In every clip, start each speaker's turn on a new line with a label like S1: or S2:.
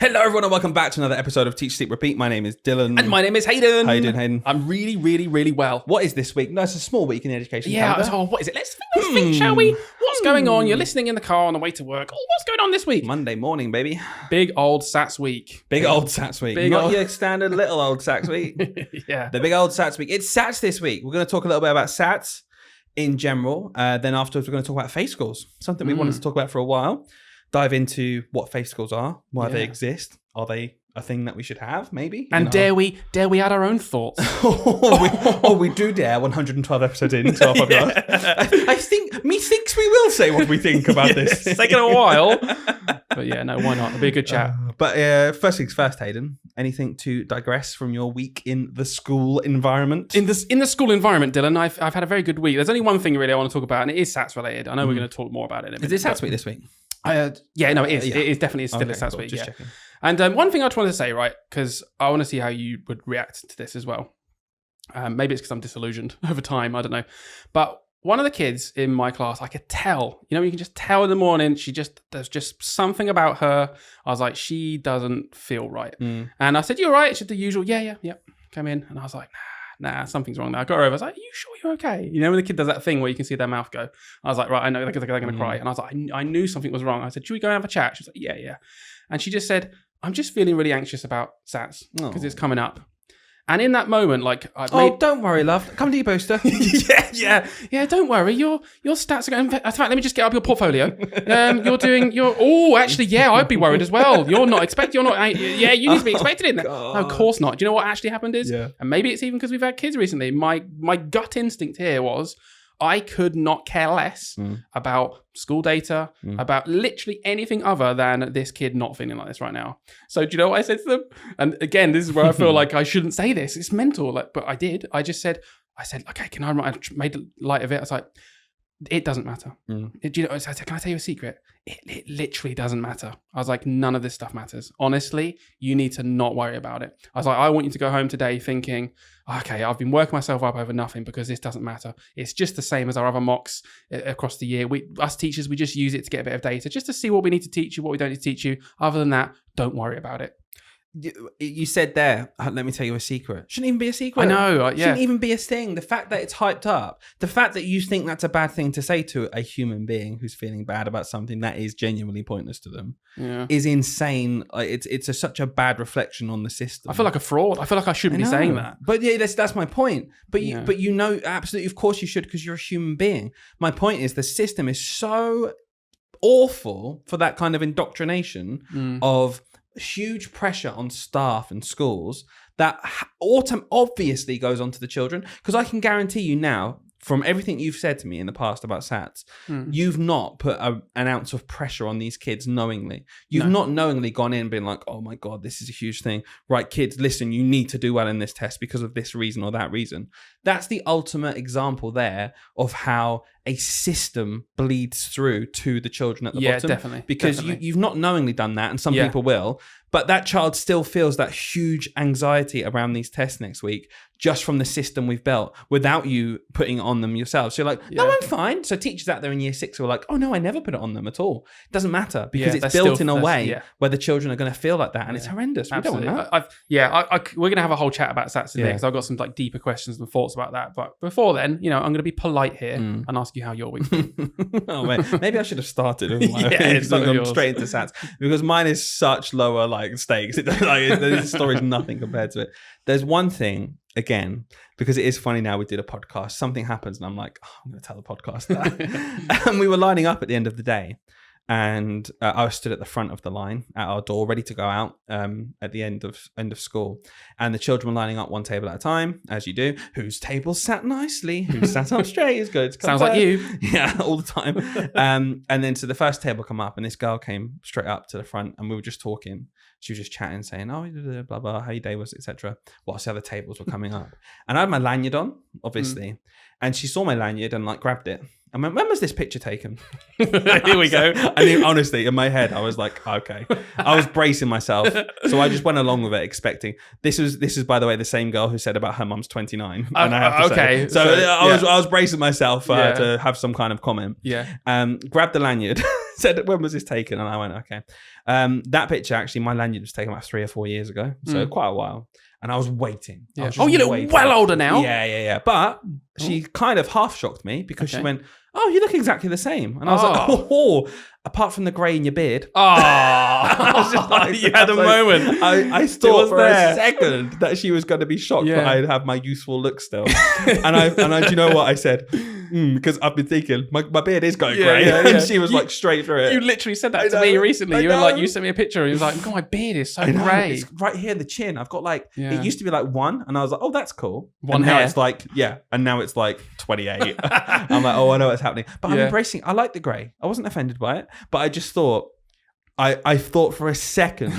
S1: Hello everyone and welcome back to another episode of Teach, Sleep, Repeat. My name is Dylan.
S2: And my name is Hayden.
S1: How you doing, Hayden?
S2: I'm really well.
S1: What is this week? No, it's a small week in the education
S2: calendar.
S1: calendar.
S2: What is it? Let's think, shall we? What's going on? You're listening in the car on the way to work. Oh, what's going on this week?
S1: Monday morning, baby.
S2: Big old Sats week.
S1: Big old Sats week. Not your standard little old Sats week.
S2: Yeah.
S1: The big old Sats week. It's Sats this week. We're going to talk a little bit about Sats in general. Then afterwards, we're going to talk about faith schools. Something we wanted to talk about for a while. Dive into what faith schools are, why they exist. Are they a thing that we should have, maybe?
S2: And dare we add our own thoughts?
S1: we do dare 112 episodes into our podcast. I think, methinks we will say what we think about this.
S2: It's taken a while. But yeah, no, why not? It'll be a good chat.
S1: But first things first, Hayden. Anything to digress from your week in the school environment?
S2: In the school environment, Dylan, I've had a very good week. There's only one thing really I want to talk about, and it is Sats related. I know we're going to talk more about it in a minute.
S1: Is it Sats week this week?
S2: It is. It is definitely still a Sats week.
S1: Just checking.
S2: And one thing I just wanted to say, right, because I want to see how you would react to this as well. Maybe it's because I'm disillusioned over time. I don't know. But one of the kids in my class, I could tell, you can just tell in the morning, there's just something about her. I was like, she doesn't feel right. And I said, you all right? She said the usual, yeah, come in. And I was like, nah, something's wrong there. I got her over. I was like, are you sure you're okay? When the kid does that thing where you can see their mouth go. I was like, right, I know they're going to cry. And I was like, I knew something was wrong. I said, should we go and have a chat? She was like, yeah. And she just said, I'm just feeling really anxious about Sats because it's coming up. And in that moment,
S1: don't worry, love. Come to your booster.
S2: yeah. Don't worry. Your stats are going. In fact, let me just get up your portfolio. I'd be worried as well. You're not expected. You need to be expected in there. No, of course not. Do you know what actually happened is?
S1: Yeah.
S2: And maybe it's even because we've had kids recently. My gut instinct here was, I could not care less about school data, about literally anything other than this kid not feeling like this right now. So do you know what I said to them? And again, this is where I feel like I shouldn't say this. It's mental, but I did. I said, okay, I made light of it. I was like, it doesn't matter. I said, can I tell you a secret? It literally doesn't matter. I was like, none of this stuff matters. Honestly, you need to not worry about it. I was like, I want you to go home today thinking, okay, I've been working myself up over nothing because this doesn't matter. It's just the same as our other mocks across the year. Us teachers, we just use it to get a bit of data, just to see what we need to teach you, what we don't need to teach you. Other than that, don't worry about it.
S1: You said there, let me tell you a secret. Shouldn't even be a secret.
S2: I know,
S1: Shouldn't even be a thing. The fact that it's hyped up, the fact that you think that's a bad thing to say to a human being who's feeling bad about something that is genuinely pointless to them is insane. It's such a bad reflection on the system.
S2: I feel like a fraud. I feel like I shouldn't be saying that.
S1: But yeah, that's my point. But you know, absolutely, of course you should, because you're a human being. My point is the system is so awful for that kind of indoctrination of huge pressure on staff and schools that obviously goes on to the children. Because I can guarantee you now, from everything you've said to me in the past about Sats, you've not put an ounce of pressure on these kids knowingly. You've not knowingly gone in and been like, oh my God, this is a huge thing. Right, kids, listen, you need to do well in this test because of this reason or that reason. That's the ultimate example there of how a system bleeds through to the children at the bottom.
S2: Definitely.
S1: Because you've not knowingly done that, and some people will, but that child still feels that huge anxiety around these tests next week just from the system we've built without you putting it on them yourself. So you're like, no, I'm fine. So teachers out there in year 6 were like, oh no, I never put it on them at all. It doesn't matter because it's built in a way where the children are going to feel like that, and it's horrendous.
S2: Absolutely.
S1: We don't want that.
S2: We're going to have a whole chat about Sats today because I've got some deeper questions and thoughts about that. But before then, I'm going to be polite here and ask you how your week's been.
S1: Oh man, maybe I should have started with my gone straight into Sats, because mine is such lower stakes. This story's nothing compared to it. There's one thing, again, because it is funny now, we did a podcast, something happens and I'm like, I'm going to tell the podcast that. And we were lining up at the end of the day, and I was stood at the front of the line at our door, ready to go out at the end of school. And the children were lining up one table at a time, as you do. Whose table sat nicely, who sat up straight is good.
S2: Sounds like you.
S1: Yeah, all the time. And then so the first table come up, and this girl came straight up to the front, and we were just talking. She was just chatting, saying, oh, blah, blah, how your day was, etc. Whilst the other tables were coming up. And I had my lanyard on, obviously. And she saw my lanyard and grabbed it. I went, when was this picture taken?
S2: Here we go.
S1: I mean, honestly, in my head, I was like, okay. I was bracing myself. So I just went along with it, expecting. This is, by the way, the same girl who said about her mum's 29. And I have to say. So I was bracing myself to have some kind of comment.
S2: Yeah.
S1: Grabbed the lanyard, said, when was this taken? And I went, okay. That picture, actually, my lanyard was taken about 3 or 4 years ago. So quite a while. And I was waiting.
S2: Yeah. You look well older now.
S1: Yeah. But she kind of half shocked me because she went, oh, you look exactly the same. And I was like, oh, apart from the grey in your beard.
S2: Oh, you had a moment.
S1: I thought for a second that she was going to be shocked that I'd have my youthful look still. and I, do you know what I said? Because I've been thinking, my beard is going grey. And she was like straight through it.
S2: You literally said that to me recently. You were like, you sent me a picture and you was like, God, my beard is so grey.
S1: It's right here, the chin. I've got like, it used to be like 1. And I was like, oh, that's cool.
S2: One
S1: hair.
S2: Now
S1: it's like, and now it's like 28. I'm like, oh, I know what's happening. But I'm embracing, I like the grey. I wasn't offended by it. But I just thought, I thought for a second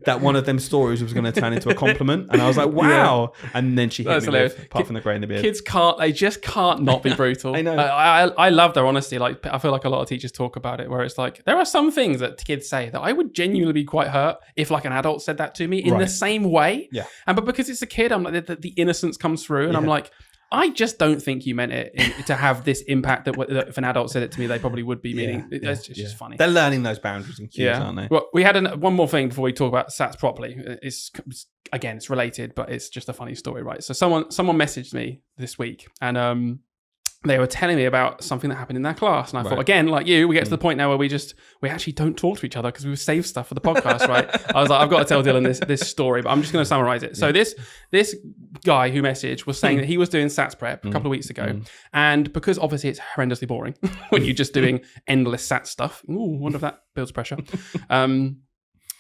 S1: that one of them stories was going to turn into a compliment. And I was like, wow. And then she hit me with, apart from the grey in the beard.
S2: Kids they just can't not be brutal.
S1: I know.
S2: I love their honesty. Like, I feel like a lot of teachers talk about it where it's like, there are some things that kids say that I would genuinely be quite hurt if like an adult said that to me in the same way.
S1: Yeah.
S2: But because it's a kid, I'm like, the innocence comes through and I'm like, I just don't think you meant it to have this impact that if an adult said it to me, they probably would be meaning. It's just funny.
S1: They're learning those boundaries and cues, aren't they?
S2: Well, we had one more thing before we talk about SATs properly. Again, it's related, but it's just a funny story, right? So someone messaged me this week and they were telling me about something that happened in their class. And I thought, again, like you, we get to the point now where we actually don't talk to each other because we've saved stuff for the podcast, right? I was like, I've got to tell Dylan this story, but I'm just going to summarize it. So this guy who messaged was saying that he was doing SATs prep a couple of weeks ago. And because obviously it's horrendously boring when you're just doing endless SAT stuff. Ooh, wonder if that builds pressure.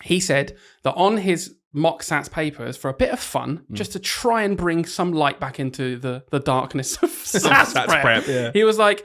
S2: He said that on his mock SATs papers, for a bit of fun, just to try and bring some light back into the darkness of SATs prep. He was like,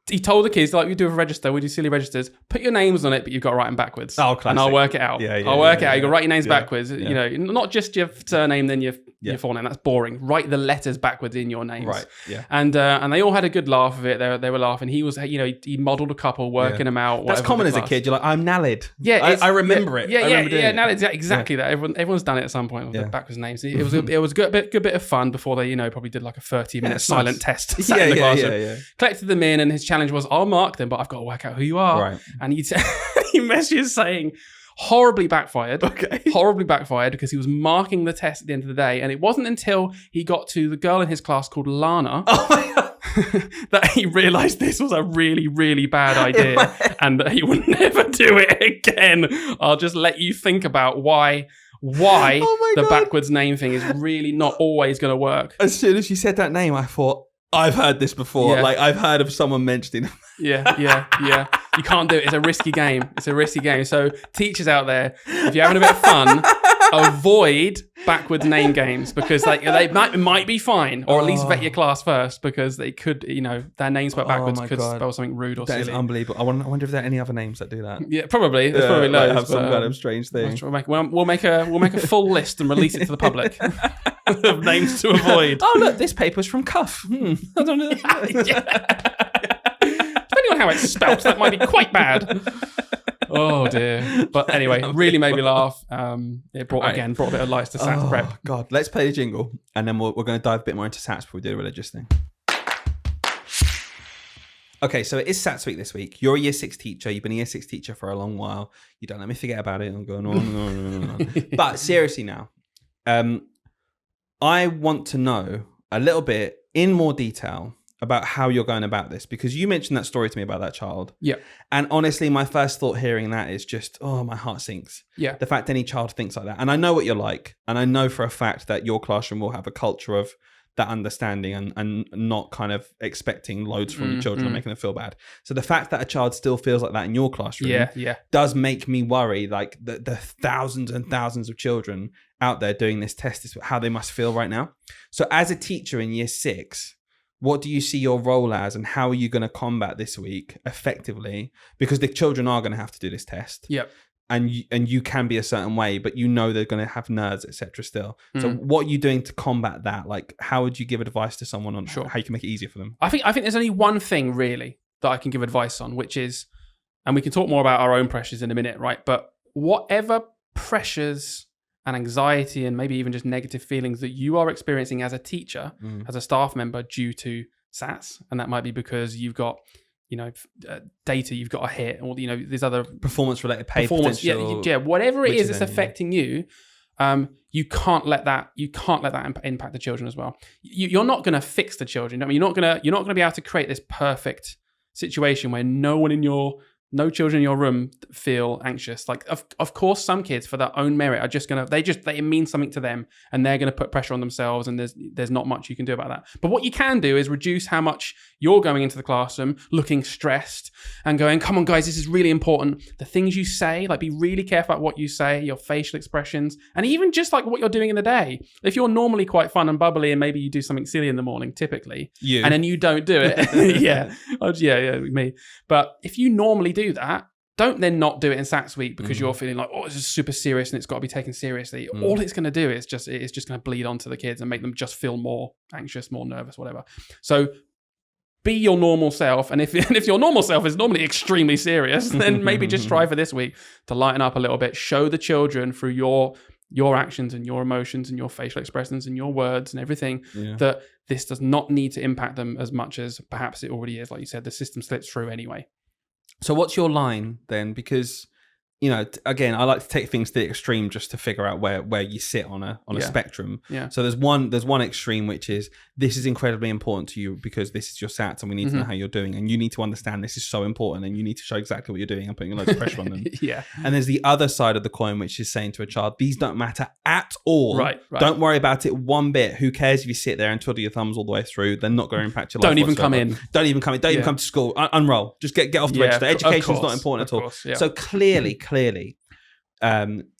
S2: he told the kids, like, we do a register, we do silly registers, put your names on it, but you've got to write them backwards.
S1: Oh, classic.
S2: And I'll work it out. I'll work it out. You got to write your names backwards. You know, not just your surname, then your full name. That's boring. Write the letters backwards in your names.
S1: Right. Yeah.
S2: And they all had a good laugh of it. They were laughing. He was, he modelled a couple, working them out.
S1: That's common as a kid. You're like, I'm Nallid.
S2: Yeah.
S1: I remember it.
S2: Nallid, exactly that. Everyone's done it at some point with the backwards names. It was a good bit of fun before they, probably did like a 30-minute silent test. Sat in the classroom. Collected them in, and his challenge was, I'll mark them, but I've got to work out who you are.
S1: Right.
S2: And he messages saying, horribly backfired. Okay. Horribly backfired because he was marking the test at the end of the day. And it wasn't until he got to the girl in his class called Lana that he realized this was a really, really bad idea and that he would never do it again. I'll just let you think about why the backwards name thing is really not always going to work.
S1: As soon as you said that name, I thought, I've heard this before. Yeah. Like, I've heard of someone mentioning it.
S2: Yeah. You can't do it. It's a risky game. So teachers out there, if you're having a bit of fun, avoid backwards name games because they might be fine, or at least vet your class first because they could, their names spelled backwards could spell something rude or silly.
S1: That is unbelievable. I wonder if there are any other names that do that.
S2: Yeah, probably. There's probably loads.
S1: Have some kind of strange thing.
S2: We'll make a full list and release it to the public of names to avoid.
S1: Oh look, this paper's from Cuff. I don't know.
S2: Depending on how it's spelt, that might be quite bad. Oh dear. But anyway, really made me laugh. It brought a bit of light to SATs prep.
S1: Oh God, let's play the jingle and then we're going to dive a bit more into SATs before we do a religious thing. Okay, so it is SATs week this week. You're a year 6 teacher. You've been a year 6 teacher for a long while. You don't let me forget about it. I'm going on and on. But seriously now, I want to know a little bit in more detail about how you're going about this, because you mentioned that story to me about that child.
S2: Yeah.
S1: And honestly, my first thought hearing that is just, my heart sinks.
S2: Yeah.
S1: The fact any child thinks like that. And I know what you're like. And I know for a fact that your classroom will have a culture of that understanding and not kind of expecting loads from your children and making them feel bad. So the fact that a child still feels like that in your classroom does make me worry, like the thousands and thousands of children out there doing this test is how they must feel right now. So as a teacher in year 6, what do you see your role as, and how are you going to combat this week effectively? Because the children are going to have to do this test.
S2: Yep.
S1: And you can be a certain way, but they're going to have nerds, etc. still. So what are you doing to combat that? Like, how would you give advice to someone on how you can make it easier for them?
S2: I think there's only one thing really that I can give advice on, which is, and we can talk more about our own pressures in a minute, right? But whatever pressures and anxiety and maybe even just negative feelings that you are experiencing as a teacher, as a staff member due to SATs, and that might be because you've got data you've got to hit, or there's other
S1: performance-related pay potential.
S2: Whatever it is that's affecting you. You can't let that impact the children as well. You're not going to fix the children. I mean, you're not going to be able to create this perfect situation where no children in your room feel anxious. Like, of course, some kids, for their own merit, are just going to, it means something to them, and they're going to put pressure on themselves, and there's not much you can do about that. But what you can do is reduce how much you're going into the classroom looking stressed and going, come on, guys, this is really important. The things you say, like, be really careful about what you say, your facial expressions, and even just like what you're doing in the day. If you're normally quite fun and bubbly, and maybe you do something silly in the morning, typically, and then you don't do it. yeah, me. But if you normally do that, don't then not do it in SATs week because you're feeling like, oh, this is super serious and it's got to be taken seriously. All it's going to do is just going to bleed onto the kids and make them just feel more anxious, more nervous, whatever. So be your normal self. And if your normal self is normally extremely serious, then maybe just try for this week to lighten up a little bit. Show the children through your actions and your emotions and your facial expressions and your words and everything that this does not need to impact them as much as perhaps it already is. Like you said, the system slips through anyway.
S1: So what's your line then? Because, again, I like to take things to the extreme just to figure out where you sit on a spectrum.
S2: Yeah.
S1: So there's one extreme, which is, this is incredibly important to you because this is your SATs and we need to know how you're doing, and you need to understand this is so important, and you need to show exactly what you're doing and putting loads of pressure on them.
S2: Yeah.
S1: And there's the other side of the coin, which is saying to a child, these don't matter at all.
S2: Right.
S1: Don't worry about it one bit. Who cares if you sit there and twiddle your thumbs all the way through? They're not going to impact your life.
S2: Don't even come in.
S1: Don't even come to school. Unroll. Just get off the register. Education's not important at all.
S2: Course, yeah.
S1: So clearly,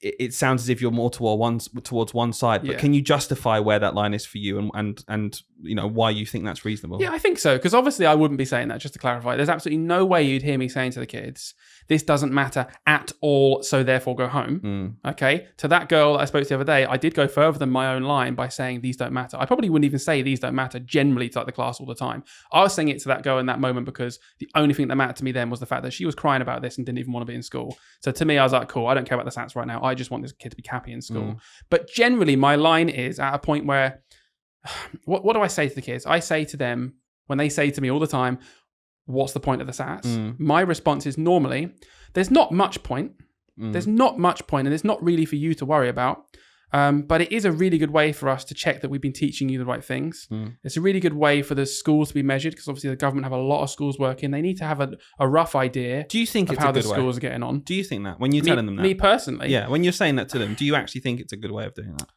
S1: it sounds as if you're more towards one side, but can you justify where that line is for you and why you think that's reasonable?
S2: Yeah, I think so, because obviously I wouldn't be saying that, just to clarify. There's absolutely no way you'd hear me saying to the kids, this doesn't matter at all, so therefore go home. Okay? To that girl that I spoke to the other day, I did go further than my own line by saying these don't matter. I probably wouldn't even say these don't matter generally to like the class all the time. I was saying it to that girl in that moment because the only thing that mattered to me then was the fact that she was crying about this and didn't even want to be in school. So to me, I was like, cool, I don't care about the SATs right now. I just want this kid to be happy in school. But generally, my line is at a point where, what do I say to the kids? I say to them, when they say to me all the time, what's the point of the SATs? My response is normally, there's not much point. There's not much point, and it's not really for you to worry about. But it is a really good way for us to check that we've been teaching you the right things. It's a really good way for the schools to be measured, because obviously the government have a lot of schools working. They need to have a rough idea.
S1: Do you think
S2: of
S1: it's
S2: how
S1: a good
S2: the schools are getting on?
S1: Do you think that when you're telling them that?
S2: Me personally,
S1: yeah. When you're saying that to them, do you actually think it's a good way of doing that,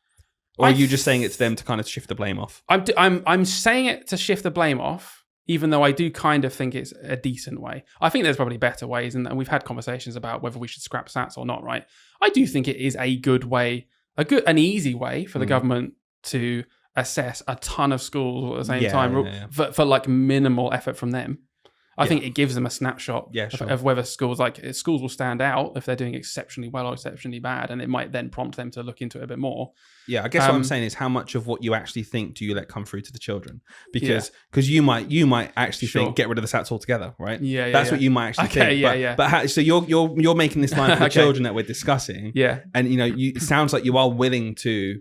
S1: or are you just saying it to them to kind of shift the blame off?
S2: I'm saying it to shift the blame off, even though I do kind of think it's a decent way. I think there's probably better ways, and we've had conversations about whether we should scrap SATs or not. Right? I do think it is a good way. An easy way for the government to assess a ton of schools at the same time for like minimal effort from them. I think it gives them a snapshot of whether schools will stand out if they're doing exceptionally well or exceptionally bad, and it might then prompt them to look into it a bit more.
S1: Yeah, I guess what I'm saying is, how much of what you actually think do you let come through to the children? Because you might actually think get rid of the SATs altogether, right?
S2: Yeah,
S1: that's what you might actually think. But so you're making this line for the children that we're discussing.
S2: Yeah,
S1: and it sounds like you are willing to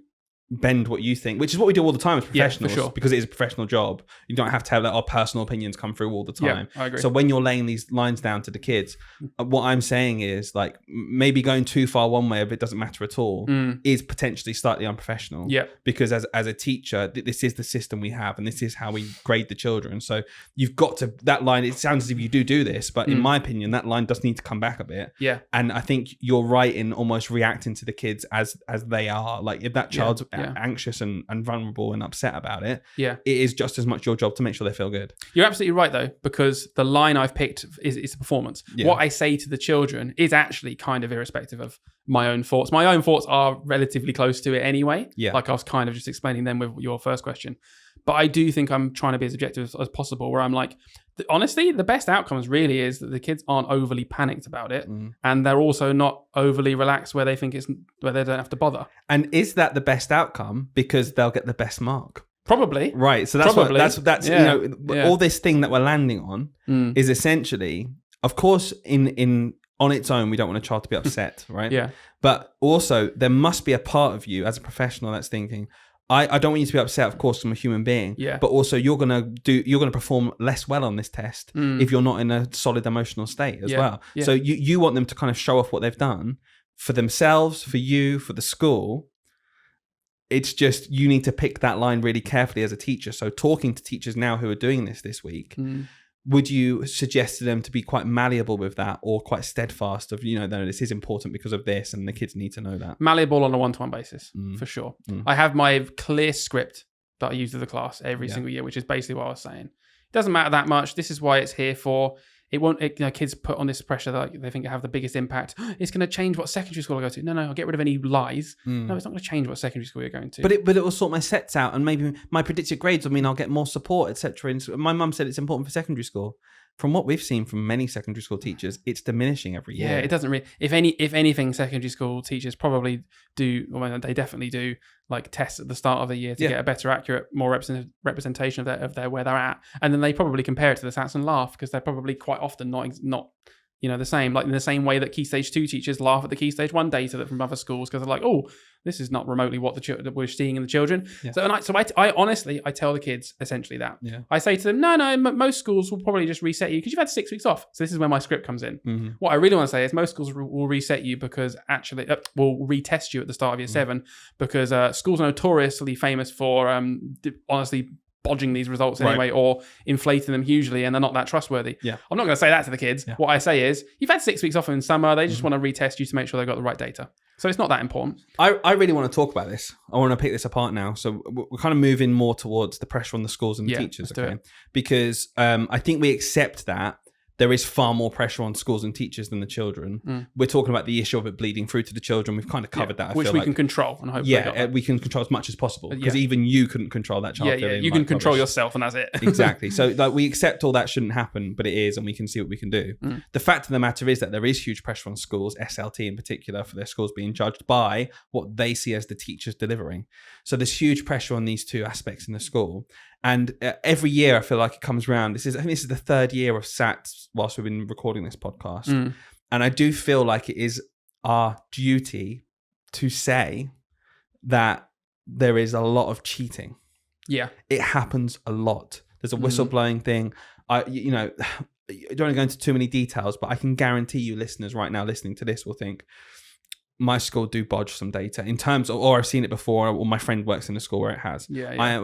S1: bend what you think, which is what we do all the time as professionals, because it is a professional job. You don't have to have our personal opinions come through all the time.
S2: I agree.
S1: So when you're laying these lines down to the kids, what I'm saying is, like, maybe going too far one way if it doesn't matter at all is potentially slightly unprofessional.
S2: Yeah.
S1: Because as a teacher, this is the system we have, and this is how we grade the children. So you've got to, that line, it sounds as if you do this, but in my opinion, that line does need to come back a bit.
S2: Yeah.
S1: And I think you're right in almost reacting to the kids as they are. Like, if that child's anxious and vulnerable and upset about it, it is just as much your job to make sure they feel good.
S2: You're absolutely right, though, because the line I've picked is the performance. What I say to the children is actually kind of irrespective of my own thoughts. My own thoughts are relatively close to it anyway. Like I was kind of just explaining them with your first question. But I do think I'm trying to be as objective as possible, where I'm like, honestly, the best outcomes really is that the kids aren't overly panicked about it, and they're also not overly relaxed where they think where they don't have to bother.
S1: And is that the best outcome because they'll get the best mark?
S2: Probably.
S1: Right. So that's all this thing that we're landing on is essentially, of course, in on its own, we don't want a child to be upset, right?
S2: Yeah.
S1: But also, there must be a part of you as a professional that's thinking, I don't want you to be upset, of course, I'm a human being.
S2: Yeah.
S1: But also you're gonna perform less well on this test if you're not in a solid emotional state as well. Yeah. So you want them to kind of show off what they've done for themselves, for you, for the school. It's just you need to pick that line really carefully as a teacher. So talking to teachers now who are doing this week, would you suggest to them to be quite malleable with that, or quite steadfast of, no, this is important because of this and the kids need to know that?
S2: Malleable on a one-to-one basis, for sure. I have my clear script that I use with the class every single year, which is basically what I was saying. It doesn't matter that much. This is why it's here for. It won't, kids put on this pressure that they think it have the biggest impact. It's going to change what secondary school I go to. No, I'll get rid of any lies. No, it's not going to change what secondary school you're going to.
S1: But it will sort my sets out, and maybe my predicted grades will mean I'll get more support, etc. And my mum said it's important for secondary school. From what we've seen from many secondary school teachers, it's diminishing every year.
S2: Yeah, it doesn't really. If anything, secondary school teachers probably do. Well, they definitely do like tests at the start of the year to get a better, accurate, more representation of their where they're at, and then they probably compare it to the SATs and laugh because they're probably quite often not the same. Like in the same way that Key Stage 2 teachers laugh at the Key Stage 1 data that from other schools because they're like, oh, this is not remotely what that we're seeing in the children. Yeah. So I honestly tell the kids essentially that. Yeah. I say to them, no, most schools will probably just reset you because you've had 6 weeks off. So this is where my script comes in. Mm-hmm. What I really want to say is most schools will reset you because actually will retest you at the start of year 7 because schools are notoriously famous for honestly bodging these results anyway, or inflating them hugely, and they're not that trustworthy. Yeah. I'm not going to say that to the kids. Yeah. What I say is, you've had 6 weeks off in summer, they just want to retest you to make sure they've got the right data. So it's not that important.
S1: I really want to talk about this. I want to pick this apart now. So we're kind of moving more towards the pressure on the schools and the teachers, okay? Because I think we accept that there is far more pressure on schools and teachers than the children. We're talking about the issue of it bleeding through to the children. We've kind of covered that.
S2: Which we can control and hopefully
S1: we can control as much as possible because even you couldn't control that child.
S2: You can control yourself and that's it.
S1: Exactly. So we accept all that shouldn't happen, but it is, and we can see what we can do. The fact of the matter is that there is huge pressure on schools, SLT in particular, for their schools being judged by what they see as the teachers delivering. So there's huge pressure on these two aspects in the school. And every year I feel like it comes around. I think this is the 3rd year of SATs whilst we've been recording this podcast. And I do feel like it is our duty to say that there is a lot of cheating. Yeah. It happens a lot. There's a whistleblowing thing. I don't want to go into too many details, but I can guarantee you listeners right now listening to this will think, my school do bodge some data in terms of, or I've seen it before, or my friend works in a school where it has.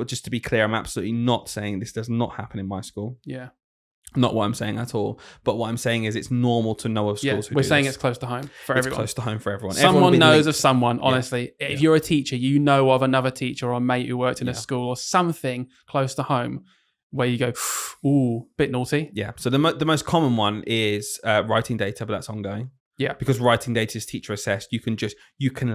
S1: Just to be clear, I'm absolutely not saying this does not happen in my school. Yeah. Not what I'm saying at all. But what I'm saying is it's normal to know of schools who do
S2: we're saying this. It's close to home for everyone. It's
S1: close to home for everyone.
S2: Someone knows of someone, honestly. Yeah. If you're a teacher, you know of another teacher or a mate who worked in a school or something close to home where you go, ooh, bit naughty.
S1: Yeah. So the most common one is writing data, but that's ongoing. Yeah, because writing data is teacher assessed. You can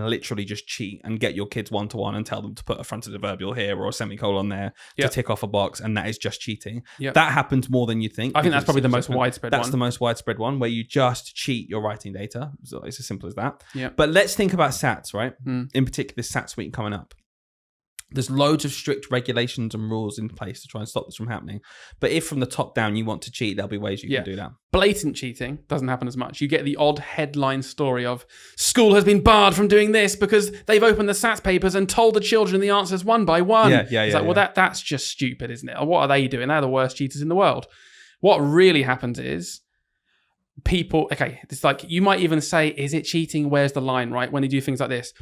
S1: literally just cheat and get your kids 1-to-1 and tell them to put a fronted adverbial here or a semicolon there to tick off a box, and that is just cheating. Yep. That happens more than you think.
S2: I think that's probably the most widespread one.
S1: That's the most widespread one where you just cheat your writing data. So it's as simple as that. Yeah. But let's think about SATs, right? In particular, this SATs week coming up. There's loads of strict regulations and rules in place to try and stop this from happening. But if from the top down you want to cheat, there'll be ways you can do that.
S2: Blatant cheating doesn't happen as much. You get the odd headline story of school has been barred from doing this because they've opened the SATs papers and told the children the answers one by one. Well, that's just stupid, isn't it? What are they doing? They're the worst cheaters in the world. What really happens is people, it's like you might even say, is it cheating? Where's the line, right? When they do things like this.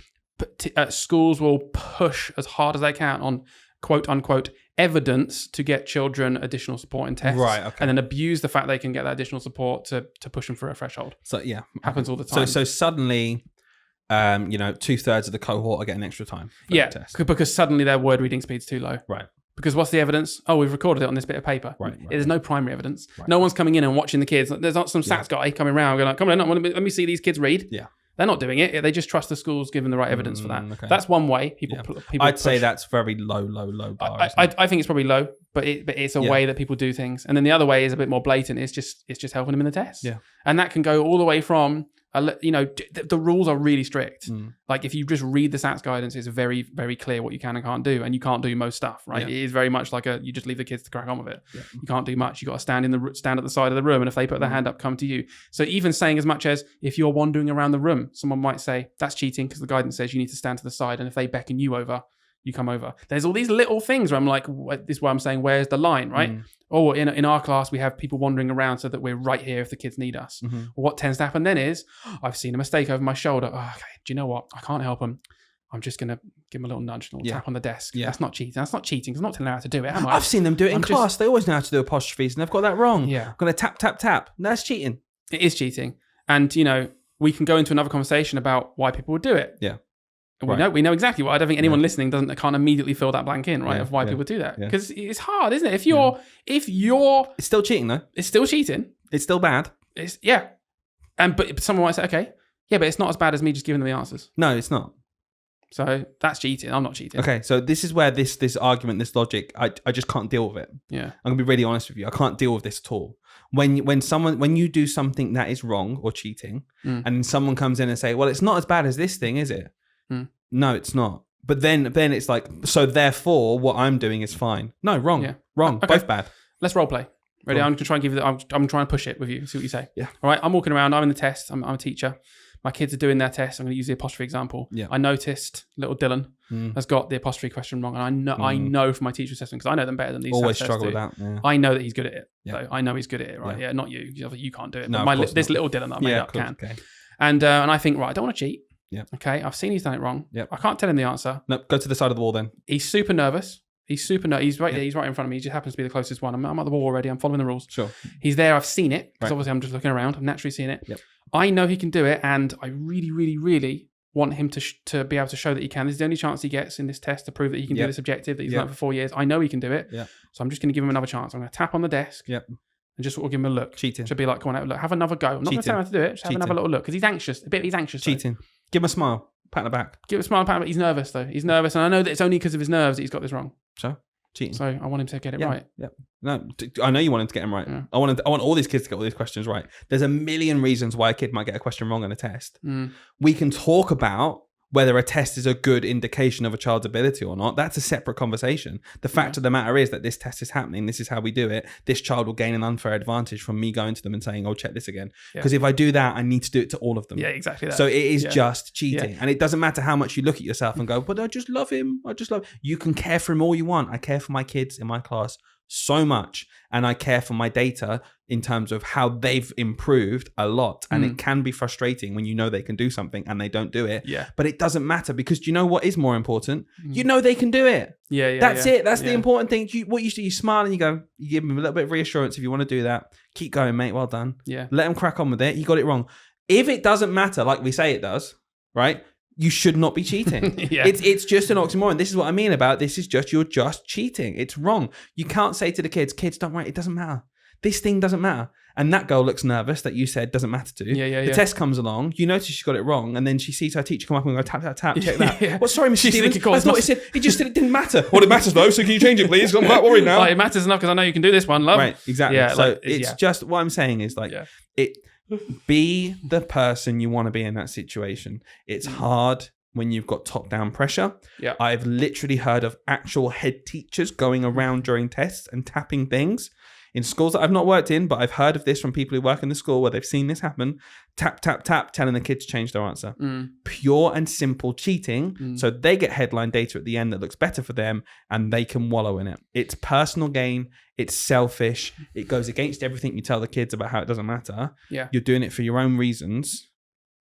S2: Schools will push as hard as they can on quote unquote evidence to get children additional support in tests, and then abuse the fact they can get that additional support to push them through a threshold. So happens all the time.
S1: So suddenly, 2/3 of the cohort are getting extra time. For the test.
S2: Because suddenly their word reading speed's too low. Right. Because what's the evidence? Oh, we've recorded it on this bit of paper. Right. There's no primary evidence. Right. No one's coming in and watching the kids. There's not some SATs guy coming around going, come on, let me see these kids read. Yeah. They're not doing it. They just trust the schools giving the right evidence for that. Okay. That's one way people
S1: I'd say that's very low bar.
S2: I think it's probably low, but it's a way that people do things. And then the other way is a bit more blatant. It's just helping them in the test. Yeah. And that can go all the way from, the rules are really strict. Like if you just read the SATs guidance, it's very, very clear what you can and can't do. And you can't do most stuff, right? Yeah. It is very much like you just leave the kids to crack on with it. Yeah. You can't do much. You got to stand at the side of the room. And if they put their hand up, come to you. So even saying as much as if you're wandering around the room, someone might say that's cheating because the guidance says you need to stand to the side. And if they beckon you over, you come over. There's all these little things where I'm like, this is why I'm saying, where's the line, right? Or in our class, we have people wandering around so that we're right here if the kids need us. What tends to happen then is, I've seen a mistake over my shoulder. Oh, okay, do you know what? I can't help them. I'm just going to give them a little nudge, a little tap on the desk. That's not cheating. That's not cheating. I'm not telling them how to do it, am I?
S1: I've seen them do it in class. They always know how to do apostrophes, and they've got that wrong.
S2: Yeah.
S1: I'm going to tap, tap, tap. That's cheating.
S2: It is cheating. And, you know, we can go into another conversation about why people would do it.
S1: Yeah.
S2: We know exactly why. I don't think anyone listening can't immediately fill that blank in, right? Of why people do that. Because it's hard, isn't it? If you're
S1: It's still cheating, though.
S2: It's still cheating.
S1: It's still bad.
S2: But someone might say, okay, yeah, but it's not as bad as me just giving them the answers.
S1: No, it's not.
S2: So that's cheating. I'm not cheating.
S1: Okay, so this is where this argument, this logic, I just can't deal with it.
S2: Yeah.
S1: I'm gonna be really honest with you. I can't deal with this at all. When you do something that is wrong or cheating, and someone comes in and say, well, it's not as bad as this thing, is it? No, it's not. But then it's like, so therefore what I'm doing is fine. No, wrong. Yeah. Wrong. Okay. Both bad.
S2: Let's role play. Ready? I'm gonna try and I'm trying to push it with you, see what you say.
S1: Yeah.
S2: All right, I'm walking around, I'm in the test, I'm a teacher. My kids are doing their test. I'm going to use the apostrophe example. Yeah. I noticed little Dylan has got the apostrophe question wrong. And I know from my teacher assessment, because I know them better than these.
S1: Always struggle with that. Yeah.
S2: I know that he's good at it.
S1: Yeah.
S2: So I know he's good at it, right? Yeah, not you. You can't do it.
S1: No,
S2: but this little Dylan that I made up can.
S1: Okay.
S2: And I think, right, I don't want to cheat.
S1: Yeah.
S2: Okay. I've seen he's done it wrong.
S1: Yeah.
S2: I can't tell him the answer.
S1: No, go to the side of the wall then.
S2: He's super nervous. He's right there. He's right in front of me. He just happens to be the closest one. I'm at the wall already. I'm following the rules.
S1: Sure.
S2: He's there. I've seen it. Because obviously I'm just looking around. I've naturally seen it.
S1: Yep.
S2: I know he can do it. And I really, really, really want him to be able to show that he can. This is the only chance he gets in this test to prove that he can do this objective that he's learned for 4 years. I know he can do it.
S1: Yeah.
S2: So I'm just going to give him another chance. I'm going to tap on the desk.
S1: Yep.
S2: And just sort of give him a look.
S1: Cheating.
S2: Should be like, come on, look, have another go. I'm not going to tell him how to do it. Just have another little look. Because he's anxious. He's anxious.
S1: Cheating.
S2: Though.
S1: Give him a smile. Pat on the back.
S2: Give him a smile, pat on the back. He's nervous though. He's nervous. And I know that it's only because of his nerves that he's got this wrong.
S1: So? Cheating.
S2: So I want him to get it right.
S1: Yeah. No, I know you want him to get them right. Yeah. I want all these kids to get all these questions right. There's a million reasons why a kid might get a question wrong on a test. We can talk about whether a test is a good indication of a child's ability or not. That's a separate conversation. The fact of the matter is that this test is happening. This is how we do it. This child will gain an unfair advantage from me going to them and saying, oh, check this again. Because if I do that, I need to do it to all of them.
S2: Yeah, exactly that.
S1: So it is just cheating. Yeah. And it doesn't matter how much you look at yourself and go, but I just love him. You can care for him all you want. I care for my kids in my class so much. And I care for my data in terms of how they've improved a lot. And it can be frustrating when you know they can do something and they don't do it.
S2: Yeah.
S1: But it doesn't matter because do you know what is more important? You know they can do it.
S2: Yeah.
S1: That's it. That's the important thing. What you do, you smile and you go, you give them a little bit of reassurance if you want to do that. Keep going, mate. Well done.
S2: Yeah.
S1: Let them crack on with it. You got it wrong. If it doesn't matter, like we say it does, right? You should not be cheating. It's just an oxymoron. This is what I mean about this is just, you're just cheating. It's wrong. You can't say to the kids, don't worry, it doesn't matter. This thing doesn't matter. And that girl looks nervous that you said doesn't matter to. The test comes along, you notice she got it wrong, and then she sees her teacher come up and go, tap, tap, tap, check that. Well, sorry, Mr. Stevens, I thought it just said it didn't matter. Well, it matters though, so can you change it, please? I'm quite worried now.
S2: It matters enough because I know you can do this one, love.
S1: Right, exactly. Yeah, so it's just, what I'm saying is be the person you want to be in that situation. It's hard when you've got top-down pressure.
S2: Yeah.
S1: I've literally heard of actual head teachers going around during tests and tapping things in schools that I've not worked in, but I've heard of this from people who work in the school where they've seen this happen. Tap, tap, tap, telling the kids to change their answer. Pure and simple cheating. So they get headline data at the end that looks better for them and they can wallow in it. It's personal gain. It's selfish. It goes against everything you tell the kids about how it doesn't matter.
S2: Yeah.
S1: You're doing it for your own reasons.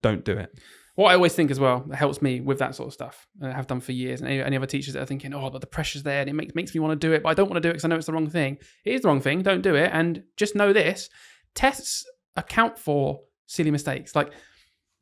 S1: Don't do it.
S2: What I always think as well that helps me with that sort of stuff, and I have done for years, and any other teachers that are thinking, but the pressure's there and it makes me want to do it, but I don't want to do it because I know it's the wrong thing. It is the wrong thing. Don't do it. And just know this, tests account for silly mistakes. Like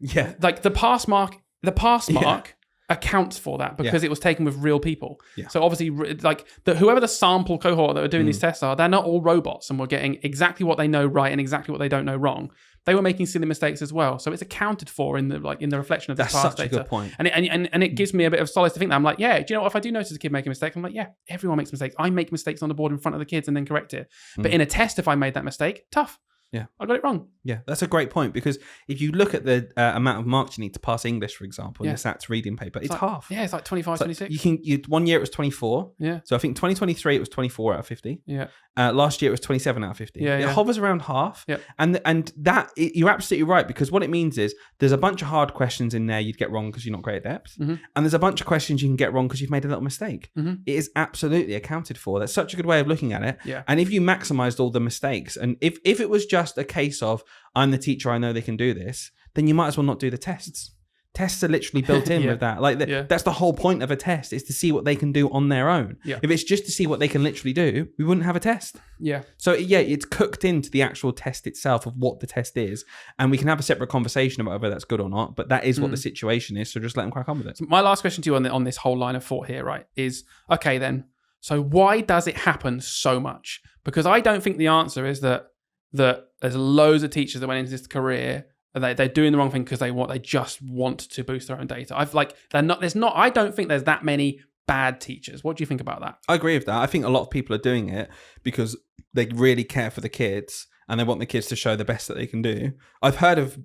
S2: the pass mark accounts for that because it was taken with real people. Yeah. So obviously, like whoever the sample cohort that are doing these tests are, they're not all robots and we're getting exactly what they know right and exactly what they don't know wrong. They were making silly mistakes as well, so it's accounted for in the reflection of this past data. That's such a good point. And it gives me a bit of solace to think that I'm like, do you know what? If I do notice a kid make a mistake, I'm like, everyone makes mistakes. I make mistakes on the board in front of the kids and then correct it. But in a test, if I made that mistake, tough.
S1: Yeah.
S2: I got it wrong.
S1: Yeah, that's a great point, because if you look at the amount of marks you need to pass English, for example, in the SATs reading paper, it's
S2: like,
S1: half.
S2: Yeah, it's like 25, 26.
S1: 1 year it was 24.
S2: Yeah.
S1: So I think 2023 it was 24 out of 50.
S2: Yeah.
S1: Last year it was 27 out of 50.
S2: Yeah,
S1: it
S2: yeah.
S1: hovers around half.
S2: Yeah.
S1: And that you're absolutely right, because what it means is there's a bunch of hard questions in there you'd get wrong because you're not great at depth.
S2: Mm-hmm.
S1: And there's a bunch of questions you can get wrong because you've made a little mistake.
S2: Mm-hmm.
S1: It is absolutely accounted for. That's such a good way of looking at it.
S2: Yeah.
S1: And if you maximized all the mistakes, and if it was just a case of I'm the teacher, I know they can do this, then you might as well not do the tests. Tests are literally built in with that. Like that's the whole point of a test, is to see what they can do on their own.
S2: Yeah.
S1: If it's just to see what they can literally do, we wouldn't have a test.
S2: Yeah.
S1: So yeah, it's cooked into the actual test itself of what the test is, and we can have a separate conversation about whether that's good or not. But that is what the situation is. So just let them crack on with it.
S2: So my last question to you on this whole line of thought here, right, is okay then. So why does it happen so much? Because I don't think the answer is that there's loads of teachers that went into this career and they're doing the wrong thing because they just want to boost their own data. I don't think there's that many bad teachers. What do you think about that?
S1: I agree with that. I think a lot of people are doing it because they really care for the kids and they want the kids to show the best that they can do. I've heard of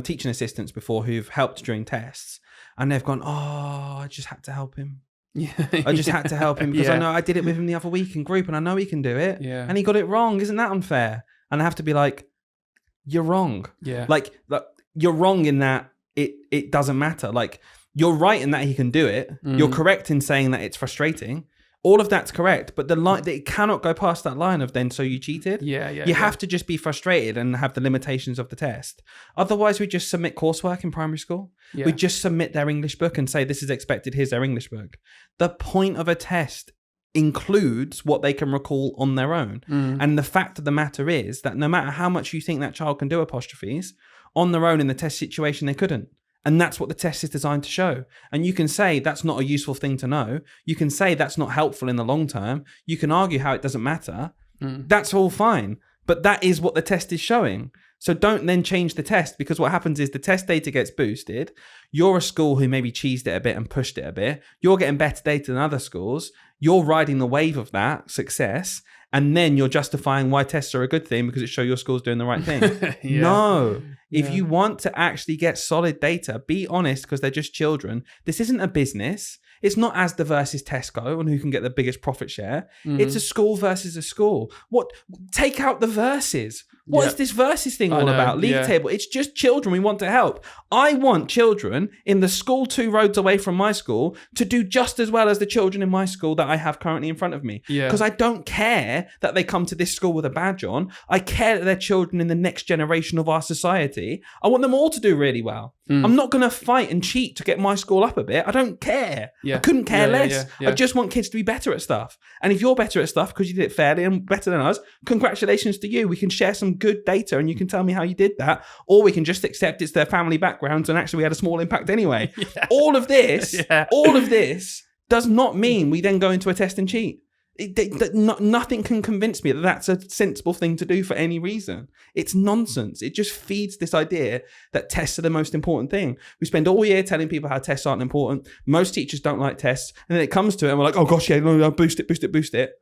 S1: teaching assistants before who've helped during tests, and they've gone, "Oh, I just had to help him.
S2: Yeah,
S1: I just had to help him because I know I did it with him the other week in group, and I know he can do it.
S2: Yeah.
S1: And he got it wrong. Isn't that unfair?" And I have to be like, "You're wrong.
S2: Yeah,
S1: like you're wrong in that it doesn't matter. Like, you're right in that he can do it. You're correct in saying that it's frustrating. All of that's correct, but the line, it cannot go past that line of then, so you cheated. You have to just be frustrated and have the limitations of the test. Otherwise, we just submit coursework in primary school.
S2: Yeah.
S1: We just submit their English book and say, this is expected, here's their English book. The point of a test includes what they can recall on their own. And the fact of the matter is that no matter how much you think that child can do apostrophes, on their own in the test situation, they couldn't. And that's what the test is designed to show. And you can say that's not a useful thing to know. You can say that's not helpful in the long term. You can argue how it doesn't matter. That's all fine. But that is what the test is showing. So don't then change the test, because what happens is the test data gets boosted. You're a school who maybe cheesed it a bit and pushed it a bit. You're getting better data than other schools. You're riding the wave of that success. And then you're justifying why tests are a good thing because it shows your school's doing the right thing. No. If you want to actually get solid data, be honest, because they're just children. This isn't a business. It's not Asda versus Tesco and who can get the biggest profit share. It's a school versus a school. Take out the verses. What is this versus thing all about? League table. It's just children we want to help. I want children in the school 2 roads away from my school to do just as well as the children in my school that I have currently in front of me. Because I don't care that they come to this school with a badge on. I care that they're children in the next generation of our society. I want them all to do really well. I'm not going to fight and cheat to get my school up a bit. I don't care. I couldn't care less. I just want kids to be better at stuff. And if you're better at stuff because you did it fairly and better than us, congratulations to you. We can share some good data and you can tell me how you did that. Or we can just accept it's their family backgrounds and actually we had a small impact anyway. All of this does not mean we then go into a test and cheat. Nothing can convince me that that's a sensible thing to do for any reason. It's nonsense. It just feeds this idea that tests are the most important thing. We spend all year telling people how tests aren't important. Most teachers don't like tests. And then it comes to it and we're like, oh gosh, no, boost it.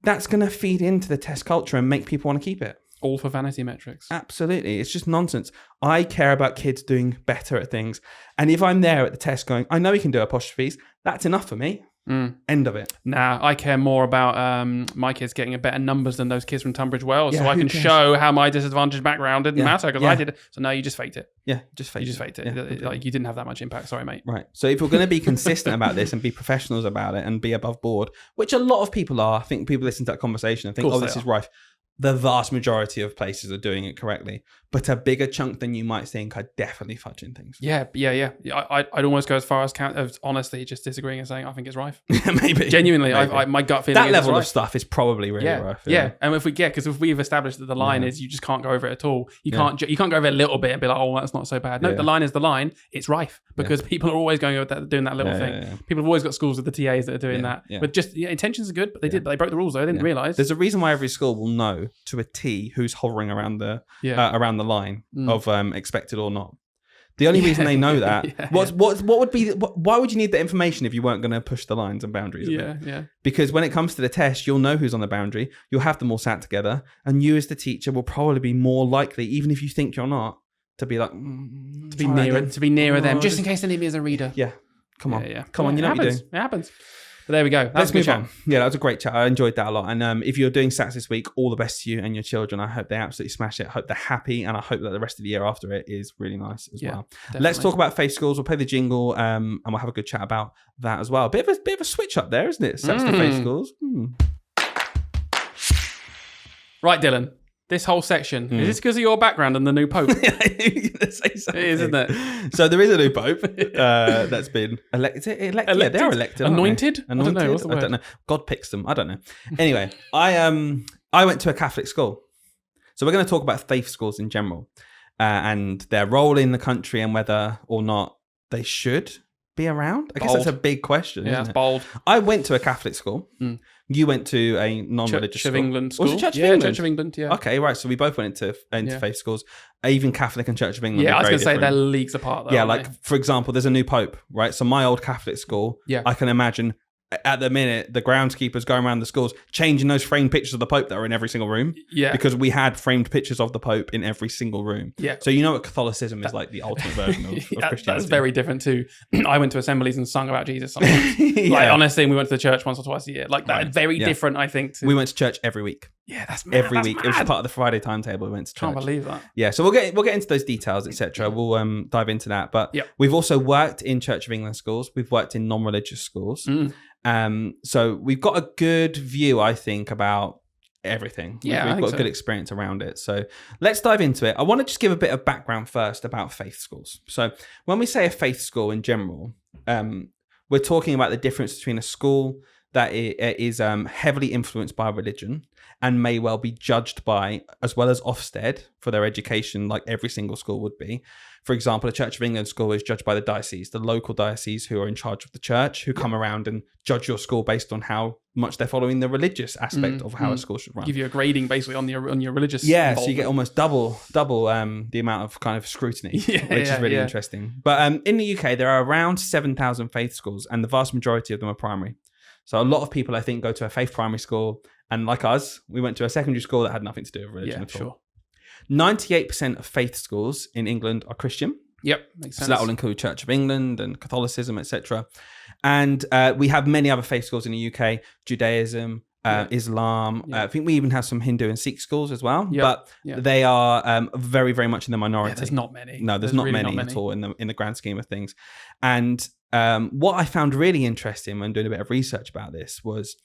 S1: That's going to feed into the test culture and make people want to keep it.
S2: All for vanity metrics.
S1: Absolutely. It's just nonsense. I care about kids doing better at things. And if I'm there at the test going, I know he can do apostrophes, that's enough for me. End of it.
S2: Nah, I care more about my kids getting a better numbers than those kids from Tunbridge Wells, so I can
S1: cares?
S2: show how my disadvantaged background didn't matter because I did it. So no, you just faked it.
S1: Yeah, just faked it.
S2: You just faked it. Like you didn't have that much impact. Sorry, mate.
S1: Right. So if we're going to be consistent about this and be professionals about it and be above board, which a lot of people are, I think people listen to that conversation and think, oh, this is rife. The vast majority of places are doing it correctly, but a bigger chunk than you might think are definitely fudging things.
S2: Yeah. I'd almost go as far as honestly just disagreeing and saying I think it's rife.
S1: Maybe.
S2: Genuinely, maybe. My gut feeling
S1: that
S2: is
S1: level
S2: of
S1: stuff is probably really rife.
S2: Yeah, and if we've established that the line is you just can't go over it at all. You can't go over it a little bit and be like, oh, that's not so bad. No, the line is the line. It's rife because people are always going over that, doing that little thing. Yeah. People have always got schools with the TAs that are doing that. Yeah. But just intentions are good, but they broke the rules though. They didn't realize.
S1: There's a reason why every school will know to a T who's hovering around the line of expected or not. The only reason they know that, why would you need that information if you weren't going to push the lines and boundaries?
S2: Yeah.
S1: Because when it comes to the test, you'll know who's on the boundary. You'll have them all sat together, and you as the teacher will probably be more likely, even if you think you're not, to be like
S2: to be near them, just in case they need me as a reader.
S1: Yeah, come on, come on, you know what you're doing.
S2: It happens. But there we go.
S1: Let's move on. Yeah, that was a great chat. I enjoyed that a lot. And if you're doing SATs this week, all the best to you and your children. I hope they absolutely smash it. I hope they're happy, and I hope that the rest of the year after it is really nice as well. Definitely. Let's talk about faith schools. We'll play the jingle, and we'll have a good chat about that as well. Bit of a switch up there, isn't it? SATs to faith schools. Right, Dylan. This whole section, is this because of your background and the new Pope? It is, isn't it? So there is a new Pope that's been elected. Elected? Yeah, they're elected. Anointed? I don't know. What's the word? I don't know. God picks them. I don't know. Anyway, I went to a Catholic school. So we're going to talk about faith schools in general and their role in the country and whether or not they should be around. I guess that's a big question. Yeah, it's bold. I went to a Catholic school. You went to a non-religious
S2: Church of England school.
S1: Was it Church of England?
S2: Church of England, yeah.
S1: Okay, right. So we both went into faith schools. Even Catholic and Church of England.
S2: Yeah, I was going to say they're leagues apart, though.
S1: Yeah, like, for example, there's a new Pope, right? So my old Catholic school, I can imagine at the minute, the groundskeepers going around the schools, changing those framed pictures of the Pope that are in every single room. Yeah. Because we had framed pictures of the Pope in every single room. Yeah. So you know what Catholicism is like, the ultimate version of Christianity. That's very different too. I went to assemblies and sung about Jesus sometimes. Like, honestly, we went to the church once or twice a year. Like, that very different, I think. We went to church every week. Yeah, that's mad. Every week. It was part of the Friday timetable. We went to church. Can't believe that. Yeah, so we'll get into those details, etc. We'll dive into that. But we've also worked in Church of England schools. We've worked in non-religious schools. So we've got a good view, I think, about everything. Yeah, we've got a good experience around it. So let's dive into it. I want to just give a bit of background first about faith schools. So when we say a faith school in general, we're talking about the difference between a school that is heavily influenced by religion and may well be judged by, as well as Ofsted for their education, like every single school would be. For example, a Church of England school is judged by the diocese, the local diocese who are in charge of the church, who come around and judge your school based on how much they're following the religious aspect of how a school should run. Give you a grading basically on your religious involvement. So you get almost double the amount of kind of scrutiny, which is really interesting. But in the UK, there are around 7,000 faith schools, and the vast majority of them are primary. So a lot of people, I think, go to a faith primary school, and like us, we went to a secondary school that had nothing to do with religion at all. 98% of faith schools in England are Christian. Yep, makes sense. So that will include Church of England and Catholicism, etc. And we have many other faith schools in the UK: Judaism, Islam. I think we even have some Hindu and Sikh schools as well. But they are very, very much in the minority. Yeah, there's not many. No, there's not really many at all in the grand scheme of things. And what I found really interesting when doing a bit of research about this was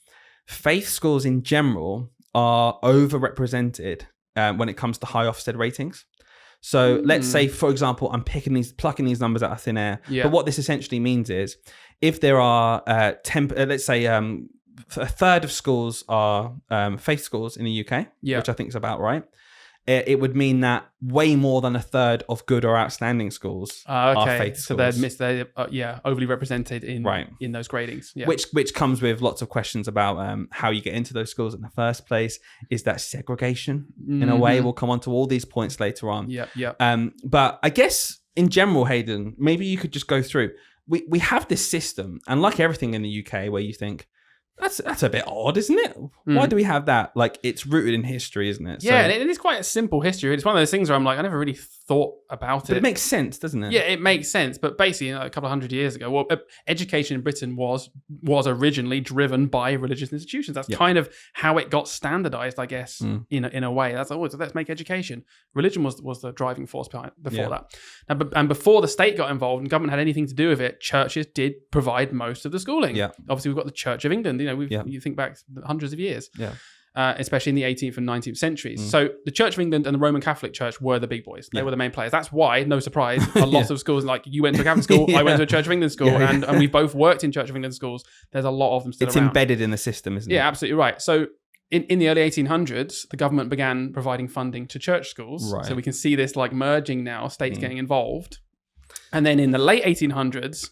S1: faith schools in general are overrepresented when it comes to high Ofsted ratings. So let's say, for example, I'm plucking these numbers out of thin air. Yeah. But what this essentially means is if there are let's say a third of schools are faith schools in the UK, which I think is about right. It would mean that way more than a third of good or outstanding schools are faith schools. So they're overly represented in those gradings. Yeah. Which comes with lots of questions about how you get into those schools in the first place. Is that segregation in a way? We'll come on to all these points later on. But I guess in general, Hayden, maybe you could just go through. We have this system, and like everything in the UK, where you think, that's a bit odd, isn't it? Why do we have that? Like, it's rooted in history, isn't it? Yeah, and it is quite a simple history. It's one of those things where I'm like, I never really thought about it. But it makes sense, doesn't it? Yeah, it makes sense. But basically, a couple of hundred years ago, education in Britain was originally driven by religious institutions. That's kind of how it got standardized, I guess, in a way. That's so let's make education. Religion was the driving force before that. And before the state got involved and government had anything to do with it, churches did provide most of the schooling. Yeah. Obviously, we've got the Church of England. You think back hundreds of years, especially in the 18th and 19th centuries. So the Church of England and the Roman Catholic Church were the big boys. They were the main players. That's why, no surprise, a lot of schools, like you went to a Catholic school, I went to a Church of England school, and we both worked in Church of England schools. There's a lot of them still around. It's embedded in the system, isn't it? Yeah, absolutely right. So in the early 1800s, the government began providing funding to church schools. Right. So we can see this like merging now, states getting involved. And then in the late 1800s,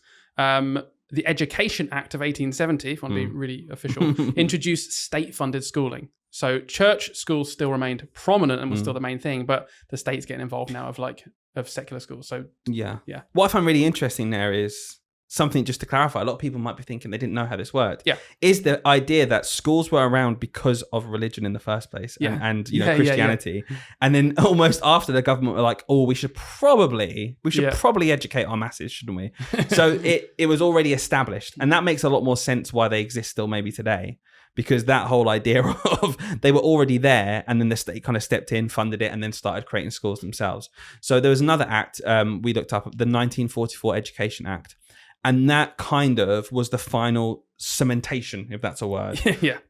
S1: the Education Act of 1870, if you want to be really official, introduced state-funded schooling. So church schools still remained prominent and was still the main thing, but the state's getting involved now of like
S2: secular schools. So
S1: yeah.
S2: Yeah.
S1: What I find really interesting there is something, just to clarify, a lot of people might be thinking they didn't know how this worked.
S2: Yeah.
S1: Is the idea that schools were around because of religion in the first place and Christianity. And then almost after, the government were like, oh, we should probably educate our masses, shouldn't we? So it was already established. And that makes a lot more sense why they exist still maybe today. Because that whole idea of they were already there, and then the state kind of stepped in, funded it, and then started creating schools themselves. So there was another act we looked up, the 1944 Education Act. And that kind of was the final cementation, if that's a word,